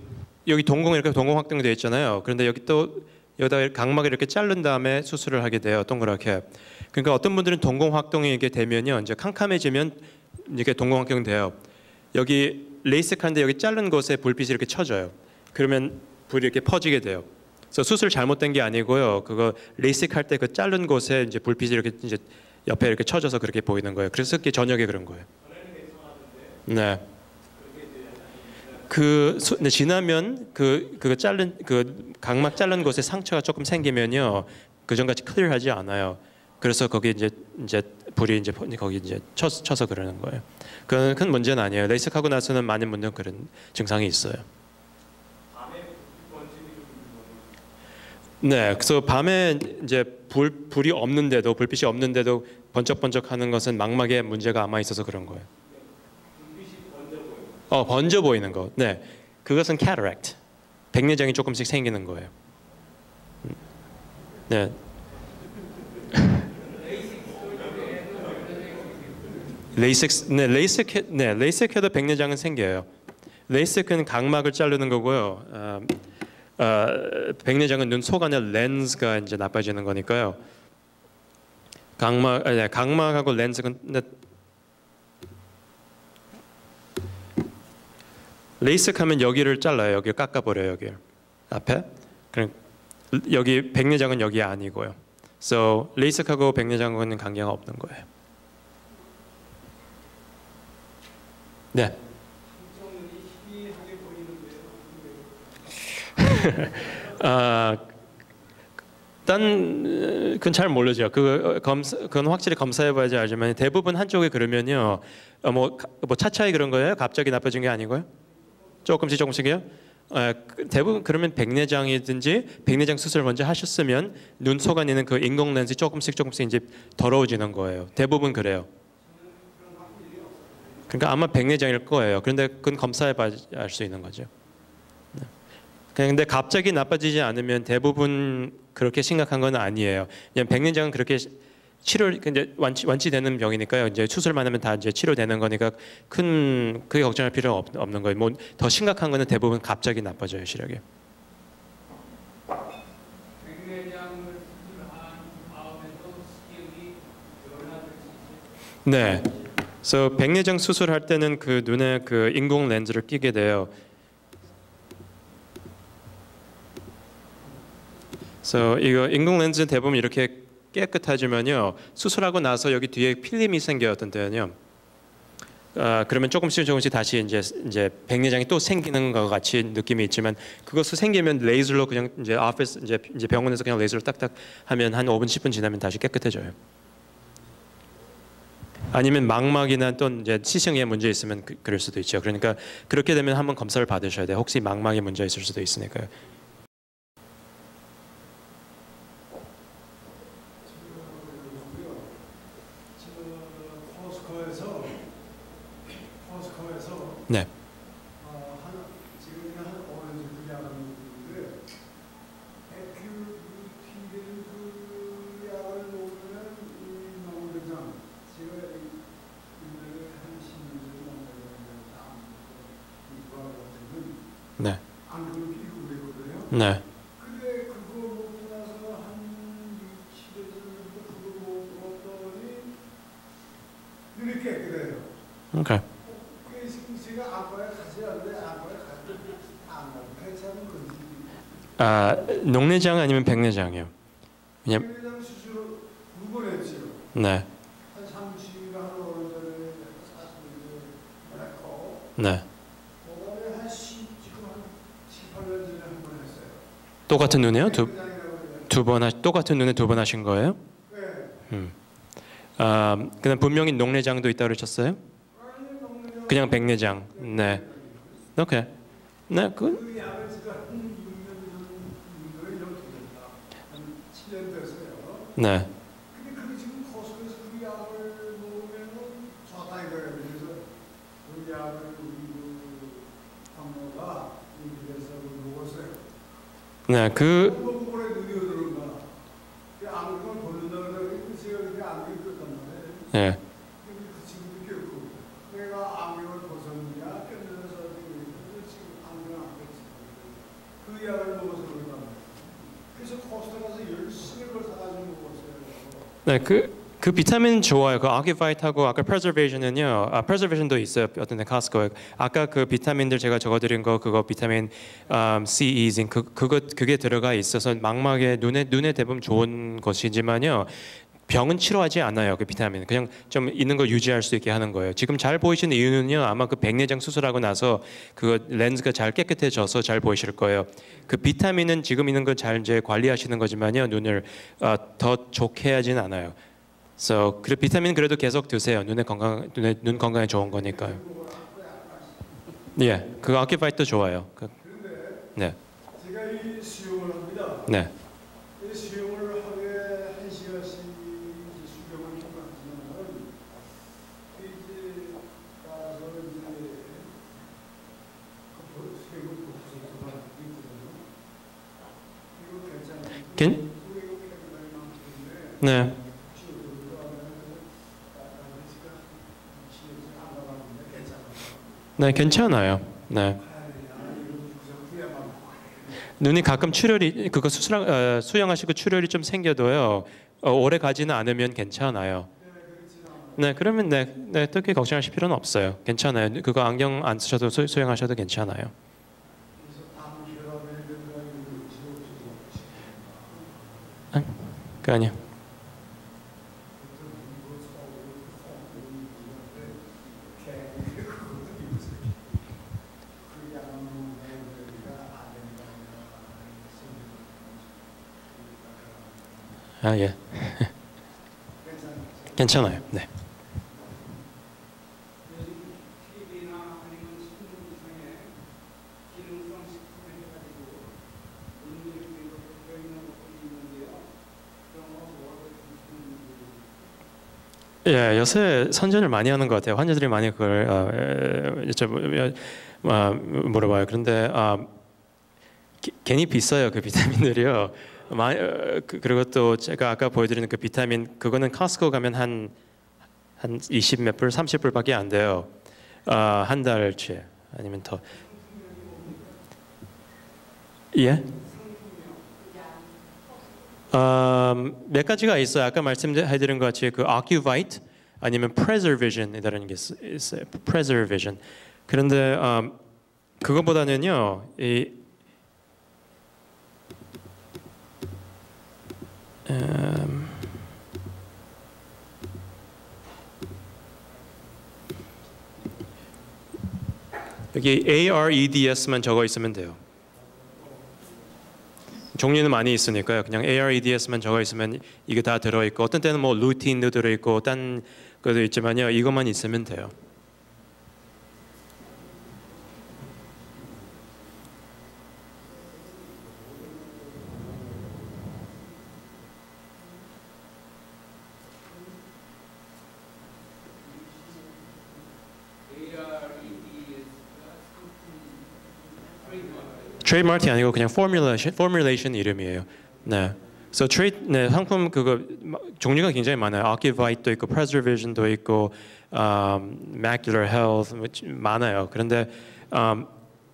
동공 이렇게 동공 확장되어 있잖아요. 그런데 여기 또 여기다 각막을 이렇게 자른 다음에 수술을 하게 돼요. 동그랗게. 그러니까 어떤 분들은 동공 확동이 이게 되면요 이제 캄캄해지면 이렇게 동공 확동 돼요. 여기 레이식 하는데 여기 자른 곳에 불빛이 이렇게 쳐져요. 그러면 불이 이렇게 퍼지게 돼요. 그래서 수술 잘못된 게 아니고요. 그거 레이식 할 때 그 자른 곳에 이제 불빛이 이렇게 이제 옆에 이렇게 쳐져서 그렇게 보이는 거예요. 그래서 그게 저녁에 그런 거예요. 네. 네, 지나면 그 자른 그 각막 자른 곳에 상처가 조금 생기면요 그 전같이 클리어하지 않아요. 그래서 거기 이제 불이 이제 거기 이제 쳐서 그러는 거예요. 그건 큰 문제는 아니에요. 레이식하고 나서는 많은 분들 그런 증상이 있어요. 네, 그래서 밤에 이제 불이 없는데도 불빛이 없는데도 번쩍번쩍하는 것은 망막에 문제가 아마 있어서 그런 거예요. 번져 보이는 거. 네, 그것은 cataract. 백내장이 조금씩 생기는 거예요. 네. 레이식해도 백내장은 생겨요. 레이식은 각막을 자르는 거고요. 백내장은 눈 속 안에 렌즈가 이제 나빠지는 거니까요. 각막하고 렌즈는 레이식하면 여기를 잘라요. 여기를 깎아버려요. 여기 앞에. 그럼 여기 백내장은 여기 아니고요. So 레이식하고 백내장은 관계가 없는 거예요. 네. 그건 잘 모르죠. 그건 확실히 검사해봐야지 알지만 대부분 한쪽에 그러면요, 뭐 차차히 그런 거예요? 갑자기 나빠진 게 아니고요? 조금씩이요? 대부분 그러면 백내장이든지 백내장 수술 먼저 하셨으면 눈 속 안에 있는 그 인공 렌즈 조금씩 이제 더러워지는 거예요. 대부분 그래요. 그러니까 아마 백내장일 거예요. 그런데 그건 검사해봐야 알 수 있는 거죠. 근데 갑자기 나빠지지 않으면 대부분 그렇게 심각한 건 아니에요. 그냥 백내장은 그렇게 이제 완치되는 병이니까요. 이제 수술만 하면 다 이제 치료되는 거니까 크게 걱정할 필요가 없는 거예요. 뭐 더 심각한 거는 대부분 갑자기 나빠져요, 시력이. 네. 그래서 백내장 수술할 때는 그 눈에 그 인공 렌즈를 끼게 돼요. 그래서 이거 인공 렌즈 대부분 이렇게 깨끗하지만요 수술하고 나서 여기 뒤에 필름이 생겨요. 어떤 때는요. 그러면 조금씩 다시 이제 백내장이 또 생기는 것 같이 느낌이 있지만 그것도 생기면 레이저로 그냥 이제 오피스 이제 병원에서 그냥 레이저로 딱딱 하면 한 5분 10분 지나면 다시 깨끗해져요. 아니면 망막이나 또 이제 시승에 문제 있으면 그럴 수도 있죠. 그러니까 그렇게 되면 한번 검사를 받으셔야 돼요. 혹시 망막에 문제 있을 수도 있으니까요. 네. 지금 한 5년 정도 약을 에큐비티를 그 약을 놓으면 이 농대장 제가 한 10년 전에 농대장 네. 안 그렇게 이루어지거든요. 네. 근데 그거 먹고 나서 한 6, 7년 전부터 그거 먹었더니 눈이 깨끗해요. 오케이. 녹내장 아니면 백내장이요. 왜냐면 백내장 수술 2번 했죠. 네. 한 30일 한 5년 전에 40일 했고. 네. 그다음에 지금 한 7, 8년 전에 한 번 했어요. 똑같은 눈이요? 똑같은 눈에 2번 하신 거예요? 네. 그냥 분명히 녹내장도 있다 그러셨어요? 그냥 백내장. 네. 오케이. 네, 그 약을 제가 한 6년 전에 이렇게 됐다. 한 7년 됐어요. 네. 근데 그 지금 코스에서 그 약을 먹으면은 좋다 이거예요. 그래서 그 약을 우리 그 당뇨가 그래서 먹었어요. 네, 먹고 그래 눈이 어두운가. 그 안경을 벗는다 그러더니 제가 그게 안경이 꼈단 말이에요. 네. 근데 그 친구도 꼈고 내가 안경을 벗었느냐 꼈느냐 지금 안경을 안 꼈지. 그 약을 먹어서 그런단 말이에요. 그래서 코스트 가서 열심히 그걸 사가지고 먹었어요. 네, 그 비타민 좋아요. 그 아큐바이트하고 아까 preservation은요. preservation도 있어요. 어떤 데 카스코에. 아까 그 비타민들 제가 적어드린 거 그거 비타민 C, E, zinc 그게 들어가 있어서 망막에 눈에 대부분 좋은 것이지만요. 병은 치료하지 않아요. 그 비타민 그냥 좀 있는 거 유지할 수 있게 하는 거예요. 지금 잘 보이시는 이유는요. 아마 그 백내장 수술하고 나서 그 렌즈가 잘 깨끗해져서 잘 보이실 거예요. 그 비타민은 지금 있는 거 잘 이제 관리하시는 거지만요. 눈을 더 좋게 하진 않아요. So 그 비타민 그래도 계속 드세요. 눈 건강에 좋은 거니까요. 예, 그 아큐바이트 좋아요. 네. 제가 이 수영을 합니다. 네. 이 수영을 하루에 1시간씩 수영을 하지만 이제 가서 이제 그 수영을 보고서 있거든요. 이거 괜찮아요. 네. 네, 괜찮아요. 네. 눈이 가끔 출혈이 그거 수영하시고 출혈이 좀 생겨도요. 오래 가지는 않으면 괜찮아요. 네, 그러면 네, 특히 걱정하실 필요는 없어요. 괜찮아요. 그거 안경 안 쓰셔도 수영하셔도 괜찮아요. 그 아니요. 아 예. 괜찮아요. 네. 예, 요새 선전을 많이 하는 것 같아요. 환자들이 많이 그걸 물어봐요. 그런데 괜히 비싸요. 그 비타민들이요. 그리고 또 제가 아까 보여드리는 그 비타민 그거는 카스코 가면 한 20 몇 불, 30불밖에 안 돼요. 한 달치 아니면 더. 예? 몇 가지가 있어요. 아까 말씀해드린 것 같이 그 Ocuvite 아니면 Preservation이라는 게 있어요. Preservation. 그런데 그거보다는요. 여기 AREDS만 적어 있으면 돼요. 종류는 많이 있으니까요. 그냥 AREDS만 적어 있으면 이게 다 들어 있고 어떤 때는 뭐 루틴도 들어 있고 딴 것도 있지만요. 이것만 있으면 돼요. 트레이드마크이 아니고 그냥 포뮬레이션 이름이에요. 네. So 네, 상품 그거 종류가 굉장히 많아요. Ocuvite도 있고, Preservation도 있고, Macular Health 많아요. 그런데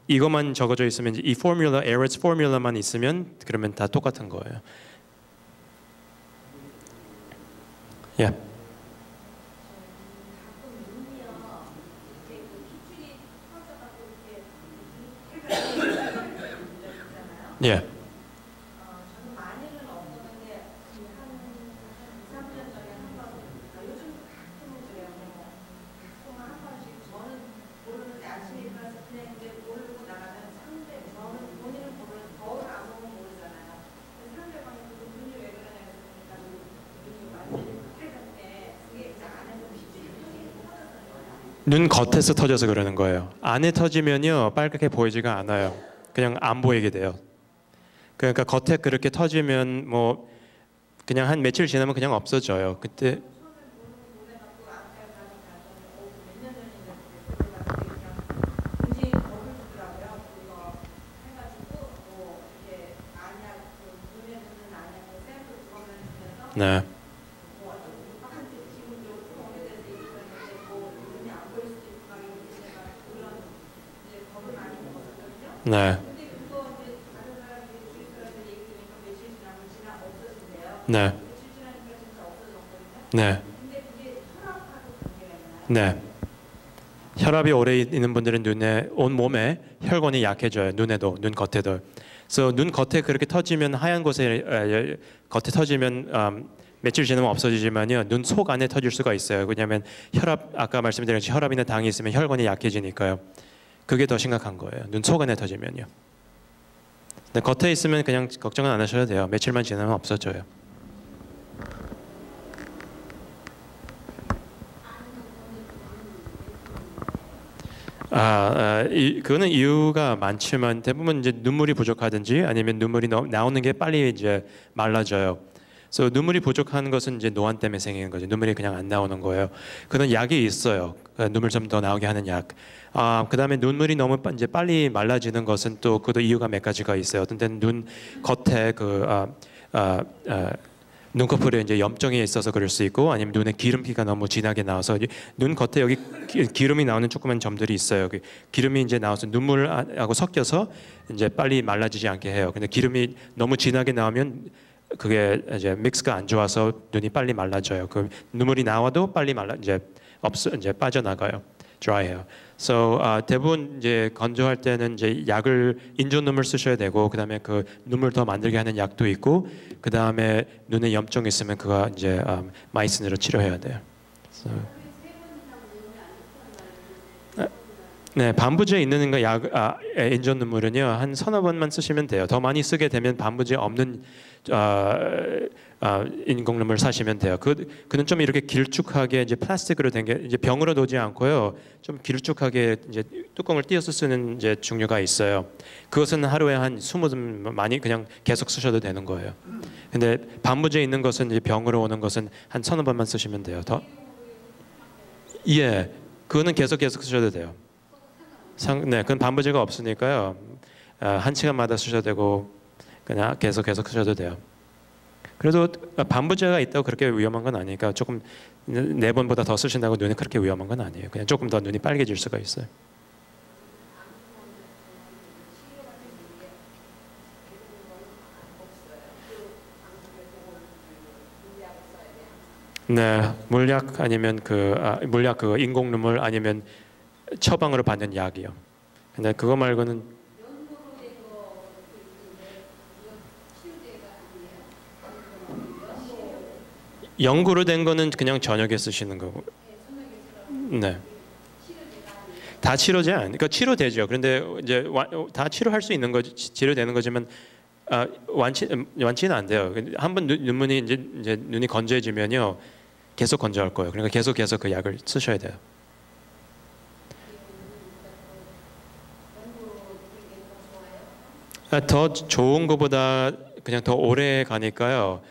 이것만 적어져 있으면 이 포뮬라, AREDS 포뮬라만 있으면 그러면 다 똑같은 거예요. 예. 예. 저는 많이는 없었는데 한 2, 3년 전에 한 번, 요즘 가끔 그래요. 가끔 한 번씩 저는 모르는데 아침에 일어나서 그냥 이제 모르고 나가면 저는 본인은 모르는 거울 안 보면 모르잖아요. 상대방이 그거 눈 겉에서 터져서 그러는 거예요. 안에 터지면요 빨갛게 보이지가 않아요. 그냥 안 보이게 돼요. 그러니까 겉에 그렇게 터지면 뭐 그냥 한 며칠 지나면 그냥 없어져요. 그때 네. 네. 네. 네. 네. 혈압이 오래 있는 분들은 눈에 온 몸에 혈관이 약해져요. 눈에도 눈 겉에도. 그래서 눈 겉에 그렇게 터지면 하얀 곳에 겉에 터지면 며칠 지나면 없어지지만요. 눈 속 안에 터질 수가 있어요. 왜냐하면 혈압 아까 말씀드렸듯이 혈압이나 당이 있으면 혈관이 약해지니까요. 그게 더 심각한 거예요. 눈 속 안에 터지면요. 근데 겉에 있으면 그냥 걱정은 안 하셔도 돼요. 며칠만 지나면 없어져요. 그거는 이유가 많지만 대부분 이제 눈물이 부족하든지 아니면 눈물이 나오는 게 빨리 이제 말라져요. 그래서 눈물이 부족한 것은 이제 노안 때문에 생기는 거죠. 눈물이 그냥 안 나오는 거예요. 그런 약이 있어요. 눈물 좀 더 나오게 하는 약. 그다음에 눈물이 너무 이제 빨리 말라지는 것은 또 그것도 이유가 몇 가지가 있어요. 어떤 때는 눈 겉에 눈꺼풀에 이제 염증이 있어서 그럴 수 있고 아니면 눈에 기름기가 너무 진하게 나와서 눈 겉에 여기 기름이 나오는 조그만 점들이 있어요. 기름이 이제 나와서 눈물하고 섞여서 이제 빨리 말라지지 않게 해요. 근데 기름이 너무 진하게 나오면 그게 이제 믹스가 안 좋아서 눈이 빨리 말라져요. 그 눈물이 나와도 빨리 이제 빠져나가요. dry해요. So 대부분 이제 건조할 때는 이제 약을 인조눈물 쓰셔야 되고 그다음에 그 눈물 더 만들게 하는 약도 있고 그다음에 눈에 염증 있으면 그거 이제 마이신으로 치료해야 돼요. So, 네, 반부제 있는 거 인조 눈물은요 한 서너 번만 쓰시면 돼요. 더 많이 쓰게 되면 반부제 없는 인공 눈물 사시면 돼요. 그는 좀 이렇게 길쭉하게 이제 플라스틱으로 된 게 이제 병으로 놓지 않고요. 좀 길쭉하게 이제 뚜껑을 띄어서 쓰는 이제 종류가 있어요. 그것은 하루에 한 20번 많이 그냥 계속 쓰셔도 되는 거예요. 근데 반부제 있는 것은 이제 병으로 오는 것은 한 서너 번만 쓰시면 돼요. 더? 예, 그거는 계속 쓰셔도 돼요. 네, 그건 반부제가 없으니까요. 한 시간마다 쓰셔도 되고 그냥 계속 쓰셔도 돼요. 그래도 반부제가 있다고 그렇게 위험한 건 아니니까 조금 4번보다 더 쓰신다고 눈이 그렇게 위험한 건 아니에요. 그냥 조금 더 눈이 빨개질 수가 있어요. 네, 물약 아니면 물약 인공 눈물 아니면 처방으로 받는 약이요. 근데 그거 말고는 연구로 된 거는 그냥 저녁에 쓰시는 거고. 네. 다 치료제 그러니까 치료되죠. 그런데 이제 다 치료할 수 있는 거지 치료되는 거지만 완치는 안 돼요. 한번 눈물이 이제 눈이 건조해지면요 계속 건조할 거예요. 그러니까 계속 그 약을 쓰셔야 돼요. 더 좋은 것보다 그냥 더 오래 가니까요.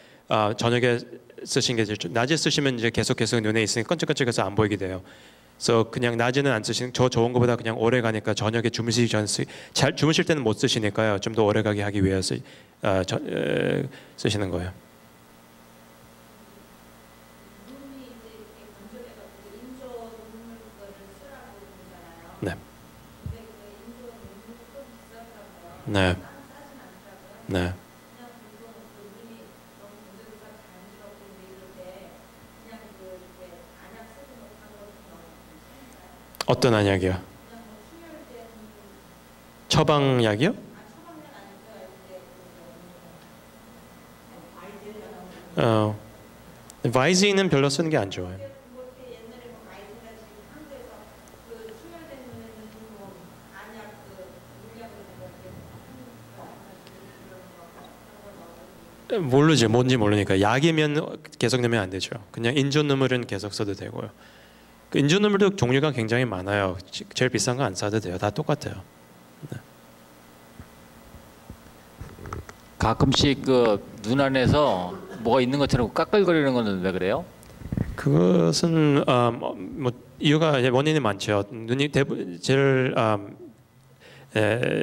저녁에 쓰신 게 낮에 쓰시면 이제 계속 눈에 있으니까 끈적끈적해서 안 보이게 돼요. 그래서 그냥 낮에는 안 쓰시는 저 좋은 것보다 그냥 오래 가니까 저녁에 주무시기 전 잘 주무실 때는 못 쓰시니까요. 좀 더 오래 가게 하기 위해서 쓰시는 거예요. 네. 네. 네. 어떤 안약이요? 처방약이요? 바이지는 별로 쓰는 게 안 좋아요. 모르죠. 뭔지 모르니까 약이면 계속 넣으면 안 되죠. 그냥 인조 눈물은 계속 써도 되고요. 그 인조눈물도 종류가 굉장히 많아요. 제일 비싼 거 안 사도 돼요. 다 똑같아요. 가끔씩 그 눈 안에서 뭐가 있는 것처럼 까끌거리는 건 왜 그래요? 그것은 뭐 이유가 원인이 많죠. 눈이 제일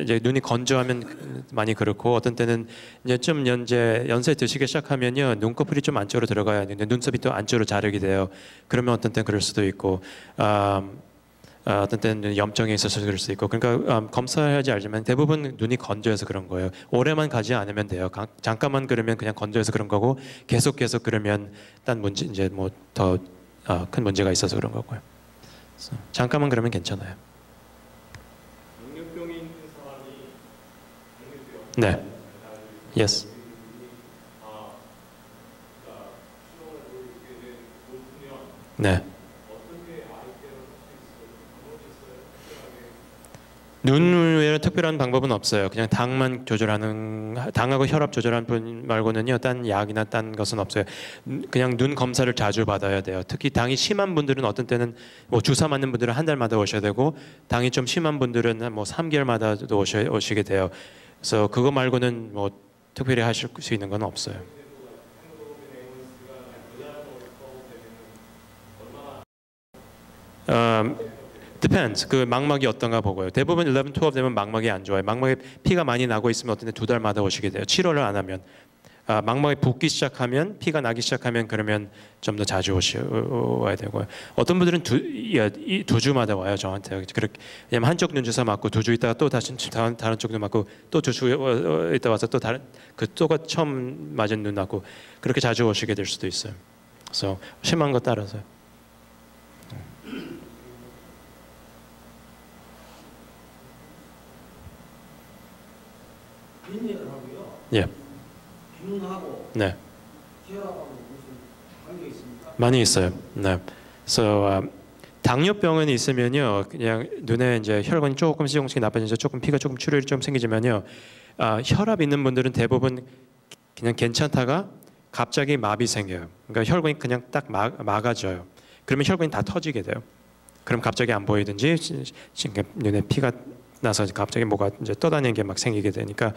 이제 눈이 건조하면 많이 그렇고 어떤 때는 이제 좀 연세 드시기 시작하면요 눈꺼풀이 좀 안쪽으로 들어가야 되는데 눈썹이 또 안쪽으로 자르게 돼요. 그러면 어떤 때는 그럴 수도 있고 어떤 때는 염증이 있어서 그럴 수 있고 그러니까 검사해야지 알지만 대부분 눈이 건조해서 그런 거예요. 오래만 가지 않으면 돼요. 잠깐만 그러면 그냥 건조해서 그런 거고 계속 그러면 딴 문제 이제 뭐 더 큰 문제가 있어서 그런 거고요. 그래서 잠깐만 그러면 괜찮아요. 당뇨병이 있는 사람이 네. Yes. 네. 눈 외에는 특별한 방법은 없어요. 그냥 당만 조절하는 당하고 혈압 조절하는 분 말고는요. 딴 약이나 딴 것은 없어요. 그냥 눈 검사를 자주 받아야 돼요. 특히 당이 심한 분들은 어떤 때는 뭐 주사 맞는 분들은 한 달마다 오셔야 되고 당이 좀 심한 분들은 뭐 3개월마다도 오시게 돼요. 그래서 그거 말고는 뭐 특별히 하실 수 있는 건 없어요. Depends. 그 망막이 어떤가 보고요. 대부분 11, 12 되면 망막이 안 좋아요. 망막에 피가 많이 나고 있으면 어떤 때 2달마다 오시게 돼요. 치료를 안 하면. 망막이 붓기 시작하면 피가 나기 시작하면 그러면 좀 더 자주 와야 되고요. 어떤 분들은 두 주마다 와요 저한테. 그렇게 왜냐면 한쪽 눈 주사 맞고 2주 있다가 또 다시 다른 쪽 눈 맞고 또 2주 있다 와서 또 다른 또가 처음 맞은 눈 맞고 그렇게 자주 오시게 될 수도 있어요. 그래서 심한 거 따라서요. 빈혈을 하고요. 예. 비눈하고 네. 혈압하고 무슨 관계가 있습니까? 많이 있어요. 네. 그래서 당뇨병은 있으면요, 그냥 눈에 이제 혈관이 조금씩 나빠지면서 조금 피가 조금 출혈이 좀 생기지만요, 혈압 있는 분들은 대부분 그냥 괜찮다가 갑자기 마비 생겨요. 그러니까 혈관이 그냥 딱 막아져요. 그러면 혈관이 다 터지게 돼요. 그럼 갑자기 안 보이든지 눈에 피가 나서 갑자기 뭐가 이제 떠다니는 게 막 생기게 되니까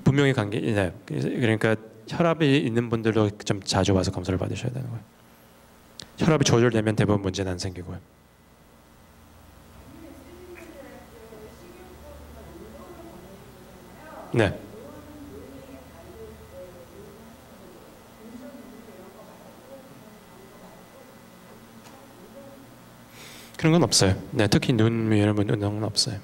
분명히 관계. 네. 그러니까 혈압이 있는 분들도 좀 자주 와서 검사를 받으셔야 되는 거예요. 혈압이 조절되면 대부분 문제는 안 생기고요. 네. 그런 건 없어요. 네, 특히 눈 위에 운동은 없어요.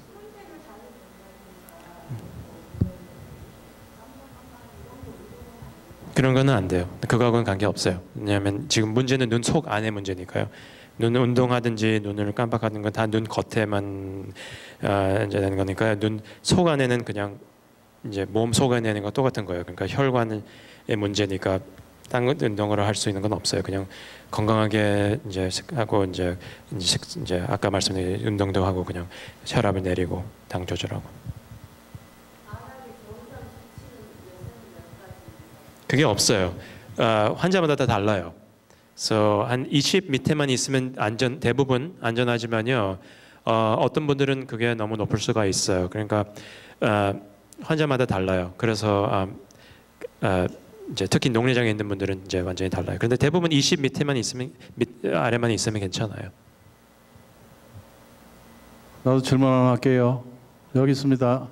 그런 거는 안 돼요. 그거하고는 관계 없어요. 왜냐하면 지금 문제는 눈 속 안의 문제니까요. 눈 운동하든지 눈을 깜빡하는 건 다 눈 겉에만 이제 되는 거니까 눈 속 안에는 그냥 이제 몸 속 안에 있는 거 똑같은 거예요. 그러니까 혈관의 문제니까 딴 운동을 할 수 있는 건 없어요. 그냥 건강하게 이제 하고 이제 아까 말씀드린 운동도 하고 그냥 혈압을 내리고 당 조절하고. 그게 없어요. 환자마다 다 달라요. 그래서 한 20 밑에만 있으면 대부분 안전하지만요. 어떤 분들은 그게 너무 높을 수가 있어요. 그러니까 환자마다 달라요. 그래서 이제 특히 녹내장에 있는 분들은 이제 완전히 달라요. 그런데 대부분 20 밑에만 있으면 아래만 있으면 괜찮아요. 나도 질문 하나 할게요. 여기 있습니다.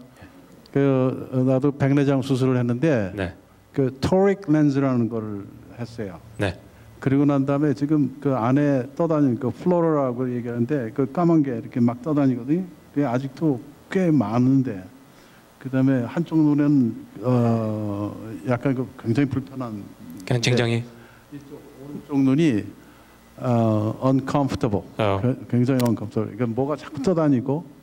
나도 백내장 수술을 했는데 네. 그 토릭 렌즈라는 걸 했어요. 네. 그리고 난 다음에 지금 그 안에 떠다니는 그 플로라라고 얘기하는데 그 까만 게 이렇게 막 떠다니거든요. 그게 아직도 꽤 많은데 그다음에 한쪽 눈은 약간 그 굉장히 불편한. 그냥 굉장히. 이쪽 오른쪽 눈이 uncomfortable. 굉장히 uncomfortable. 그러니까 뭐가 자꾸 떠다니고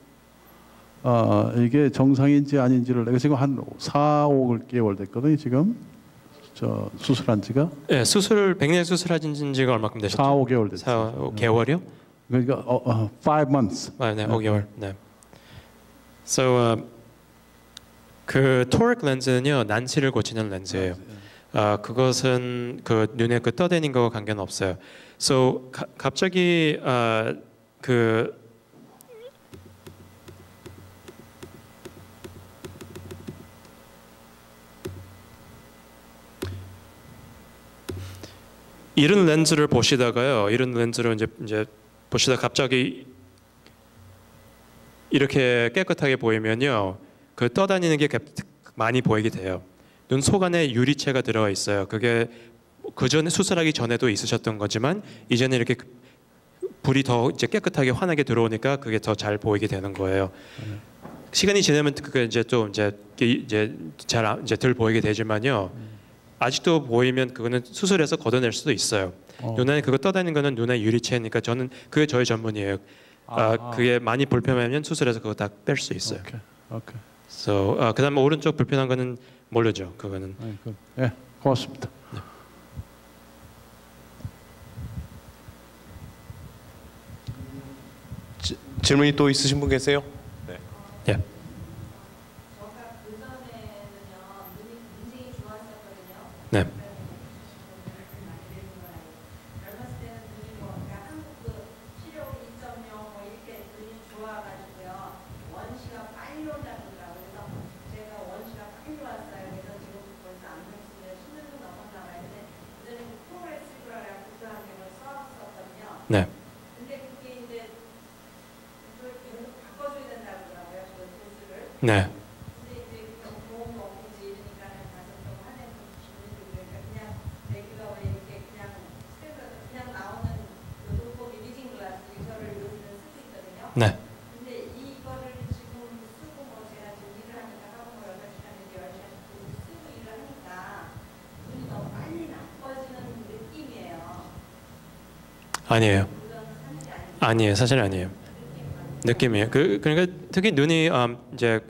이게 정상인지 아닌지를 내가 지금 한 4, 5개월 됐거든요. 지금 저 수술한 지가. 네, 백내장 수술하신 지가 얼마큼 되셨죠? 4, 5개월 됐어요. 4개월이요? 그러니까 5 months. 네, 5개월. 네. So 그 토릭 렌즈는요 난치를 고치는 렌즈예요. 그것은 그 눈에 그 떠다니는 거와 관계는 없어요. So 갑자기 그 이런 렌즈를 보시다가요. 이런 렌즈를 이제 보시다 갑자기 이렇게 깨끗하게 보이면요. 그 떠다니는 게 많이 보이게 돼요. 눈 속 안에 유리체가 들어가 있어요. 그게 그 전에 수술하기 전에도 있으셨던 거지만 이제는 이렇게 불이 더 이제 깨끗하게 환하게 들어오니까 그게 더 잘 보이게 되는 거예요. 시간이 지나면 그게 이제 또 이제 잘 이제 덜 보이게 되지만요. 아직도 보이면 그거는 수술해서 걷어낼 수도 있어요. 눈 안에 그거 떠다니는 거는 눈의 유리체니까 저는 그게 저의 전문이에요. 그게 많이 불편하면 수술해서 그거 다 뺄 수 있어요. 오케이. So 그다음에 오른쪽 불편한 거는 모르죠. 그거는. 네, 고맙습니다. 네. 질문이 또 있으신 분 계세요? 네. 예. 네. 네. 네. 네. 아니에요. 사실 아니에요. 느낌이에요. 그러니까 특히 눈이 이제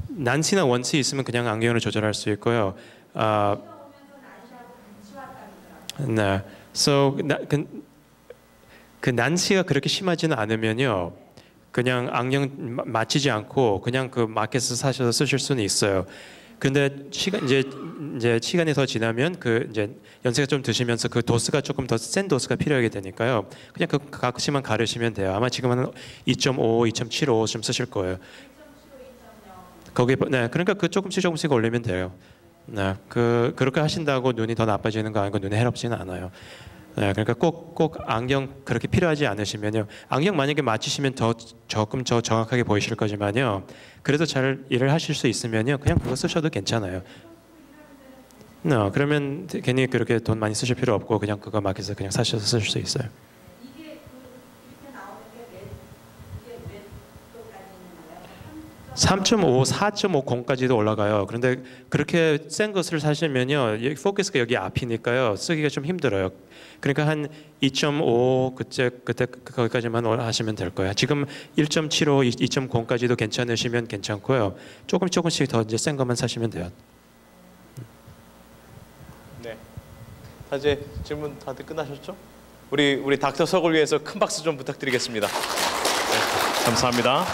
난시나 원시 있으면 그냥 안경으로 조절할 수 있고요. 네. So 그 난시가 그렇게 심하지는 않으면요. 그냥 안경 맞추지 않고 그냥 그 마켓에서 사셔서 쓰실 수는 있어요. 근데 이제 시간이 더 지나면 그 이제 연세가 좀 드시면서 그 도수가 조금 더 센 도수가 필요하게 되니까요. 그냥 그 가끔씩만 가르시면 돼요. 아마 지금은 2.5, 2.75 좀 쓰실 거예요. 거기 네, 그러니까 그 조금씩 올리면 돼요. 네, 그렇게 하신다고 눈이 더 나빠지는 거 아니고 눈에 해롭지는 않아요. 네, 그러니까 꼭 안경 그렇게 필요하지 않으시면요. 안경 만약에 맞추시면 조금 더 정확하게 보이실 거지만요. 그래도 잘 일을 하실 수 있으면요. 그냥 그거 쓰셔도 괜찮아요. No, 그러면 괜히 그렇게 돈 많이 쓰실 필요 없고 그냥 그거 마켓에서 그냥 사셔서 쓰실 수 있어요. 3.5, 4.50까지도 올라가요. 그런데 그렇게 센 것을 사시면요, 포커스가 여기 앞이니까요, 쓰기가 좀 힘들어요. 그러니까 한 2.5 그때 거기까지만 하시면 될 거예요. 지금 1.75, 2.0까지도 괜찮으시면 괜찮고요. 조금씩 더 이제 센 것만 사시면 돼요. 네. 이제 질문 다들 끝나셨죠? 우리 닥터 석을 위해서 큰 박수 좀 부탁드리겠습니다. 네, 감사합니다.